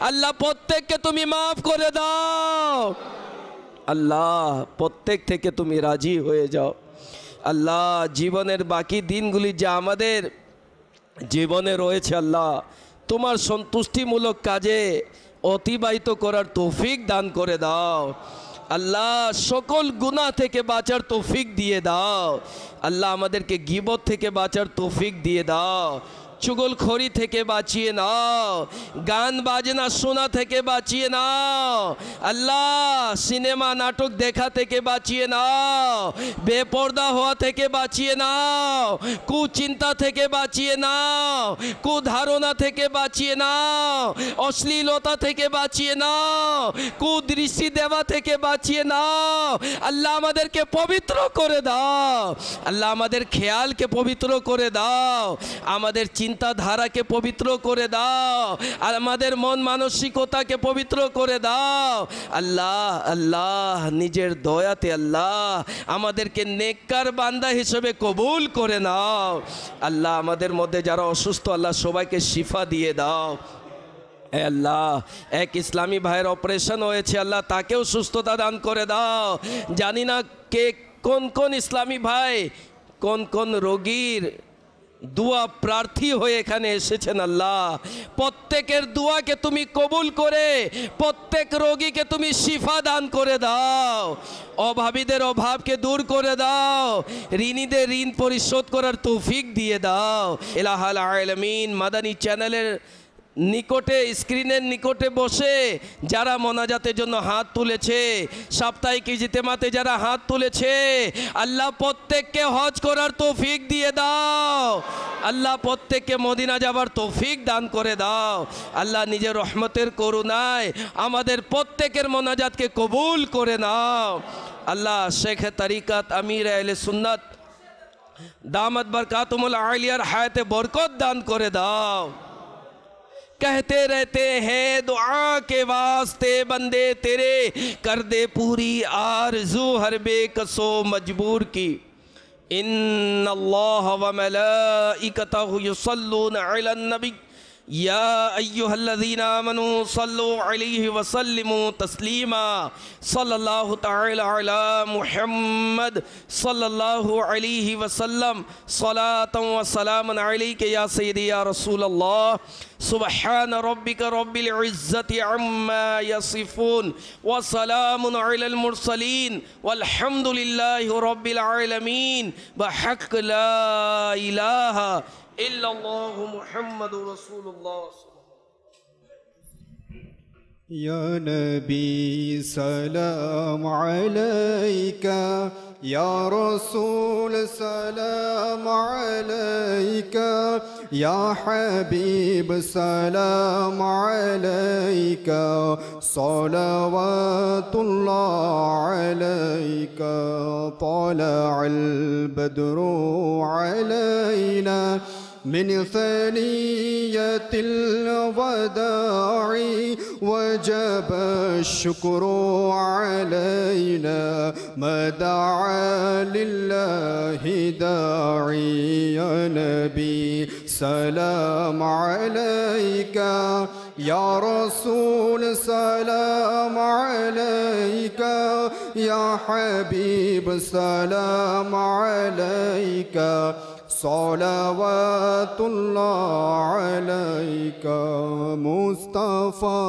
আল্লাহ প্রত্যেককে তুমি মাফ করে দাও। আল্লাহ, প্রত্যেক থেকে তুমি রাজি হয়ে যাও। আল্লাহ, জীবনের বাকি দিনগুলি যা আমাদের জীবনে রয়েছে, আল্লাহ তোমার সন্তুষ্টিমূলক কাজে অতিবাহিত করার তৌফিক দান করে দাও। আল্লাহ, সকল গুনাহ থেকে বাঁচার তৌফিক দিয়ে দাও। আল্লাহ, আমাদেরকে গীবত থেকে বাঁচার তৌফিক দিয়ে দাও। চুগলখড়ি থেকে বাঁচিয়ে নাও, গান বাজনা শোনা থেকে বাঁচিয়ে নাও। আল্লাহ, সিনেমা নাটক দেখা থেকে বাঁচিয়ে নাও, বেপর্দা হওয়া থেকে বাঁচিয়ে নাও, কুচিন্তা থেকে বাঁচিয়ে নাও, কুধারণা থেকে বাঁচিয়ে নাও, অশ্লীলতা থেকে বাঁচিয়ে নাও, কুদৃষ্টি দেওয়া থেকে বাঁচিয়ে নাও। আল্লাহ, আমাদেরকে পবিত্র করে দাও। আল্লাহ, আমাদের খেয়ালকে পবিত্র করে দাও। আমাদের চিন্তা চিন্তাধারাকে পবিত্র করে দাও, আর আমাদের মন মানসিকতাকে পবিত্র করে দাও। আল্লাহ আল্লাহ নিজের দয়াতে আল্লাহ আমাদেরকে নেককার বান্দা হিসেবে কবুল করে নাও। আল্লাহ আমাদের মধ্যে যারা অসুস্থ আল্লাহ সবাইকে শিফা দিয়ে দাও। আল্লাহ এক ইসলামী ভাইয়ের অপারেশন হয়েছে আল্লাহ তাকেও সুস্থতা দান করে দাও। জানি না কে কোন কোন ইসলামী ভাই কোন কোন রোগীর দোয়া প্রার্থী হয়ে এখানে এসেছেন। আল্লাহ প্রত্যেকের দোয়াকে তুমি কবুল করে প্রত্যেক রোগীকে তুমি শিফা দান করে দাও। অভাবীদের অভাবকে দূর করে দাও, ঋণীদের ঋণ পরিশোধ করার তৌফিক দিয়ে দাও। ইলাহাল আলামিন মাদানী চ্যানেলের নিকটে স্ক্রিনের নিকটে বসে যারা মোনাজাতের জন্য হাত তুলেছে, সাপ্তাহিক ইজতেমাতে যারা হাত তুলেছে, আল্লাহ প্রত্যেককে হজ করার তৌফিক দিয়ে দাও। আল্লাহ প্রত্যেককে মদিনা যাবার তৌফিক দান করে দাও। আল্লাহ নিজের রহমতের করুণায় আমাদের প্রত্যেকের মোনাজাতকে কবুল করে নাও। আল্লাহ শেখ তরিকত আমির আহলে সুন্নাত দামাত বরকাতুমুল আলিয়ার হায়াতে বরকত দান করে দাও। कहते रहते हैं दुआ के वास्ते बंदे तेरे, कर दे पूरी आरज़ू हर बेकसो मजबूर की। इन्नल्लाह व मलाइकतहु युसल्लूना अलन नबी या अय्युहल्लज़ीना आमनू सल्लु अलैहि व सल्लिमू तस्लीमा। सल्लल्लाहु तआला अला मुहम्मद सल्लल्लाहु अलैहि वसल्लम सलातन व सलामन अलैका या सय्यदी या रसूलल्लाह। सुबहान रब्बिक रब्बिल इज्जति अम्मा यसिफून व सलामुन अलल मुरसलीन वल्हम्दुलिल्लाहि रब्बिल आलमीन बहक़ ला इलाहा इल्लल्लाहु मुहम्मदुर रसूलुल्लाह। या नबी सलाम अलैका, या रसूल सलाम अलैका, या हबीब सलाम अलैका, सलावतुल्लाह अलैका, तलअल बद्रु अलैना मिन सनियतिल वदाई वजब शुक्रू अलैना मदआ लिल्लाहि दाई। या नबी सलाम अलैका, या रसूल सलाम अलैका, या हबीब सलाम अलैका, सलावतुल्लाह अलैका। मुस्तफ़ा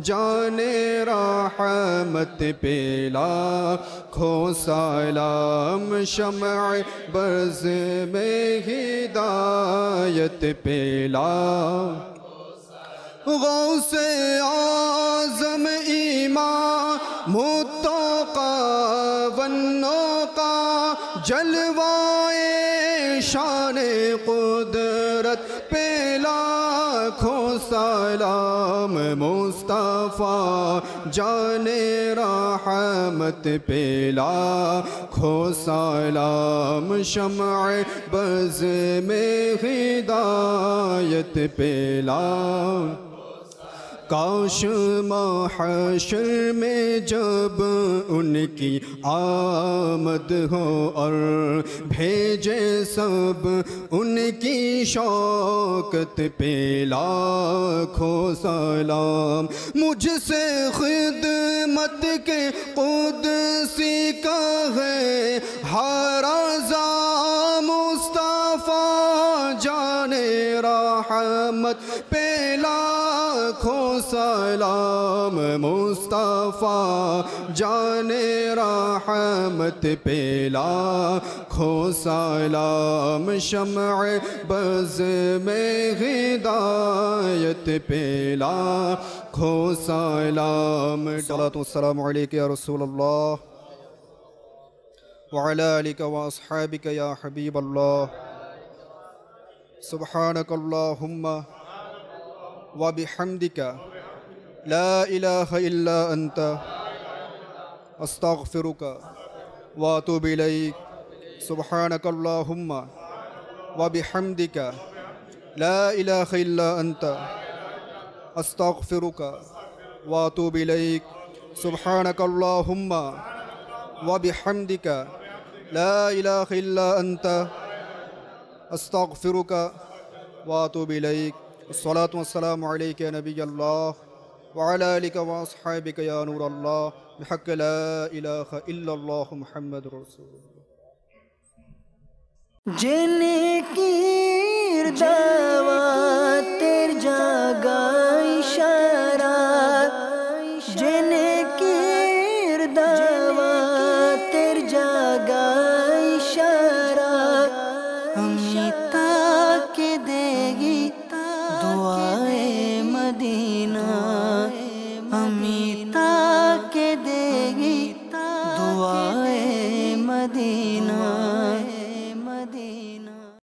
जाने रहमत पे लाखों सलाम, शमअ बर्ज़ में हिदायत पे गौसे आज़म इमाम मुत्तक़ा वन्नुक़ा, जलवाए शाने कुदरत पे लाखों सलाम। मुस्तफ़ा जाने रहमत पे लाखों सलाम, शमअ बज़ में हिदायत पे काश महशर में जब उनकी आमद हो और भेजे सब उनकी शौकत पे लाखों सलाम। मुझसे खिदमत के कुदसी का है हर रज़ा, मुस्तफ़ा जाने रहमत पे लाखों सलाम। मुस्तफ़ा जाने रहमत पे लाखों सलाम, शमअ बज़ में हिदायत पे लाखों सलाम। सलातु वस्सलामु अलैका या रसूलल्लाह व अला आलिका व अस्हाबिका या हबीबल्लाह। सुब्हानकल्लाहुम्मा व बिहम्दिका ला इलाहा इल्ला अंता अस्तगफिरुका व अतूबु इलैक। सुब्हानकल्लाहुम्मा व बिहम्दिका লা ইলাহা ইল্লা আনতা আস্তাগফিরুকা ওয়া আতুবু ইলাইক সুবহানাকাল্লাহুম্মা ওয়া বিহামদিকা লা ইলাহা ইল্লা আনতা আস্তাগফিরুকা ওয়া আতুবু ইলাইক আসসালাতু ওয়াসসালামু আলাইকা ইয়া নাবিয়াল্লাহ ওয়া আলা আলিকা ওয়া আসহাবিকা ইয়া নূরাল্লাহ বিহাক্কি লা ইলাহা ইল্লাল্লাহ মুহাম্মাদুর রাসূলুল্লাহ। जिनकीर दावतेर जागा इशारा जिनकीर दावतेर जागा इशारा अमिता के देगी दुआए मदीना अमिता के देगी दुआए मदीना।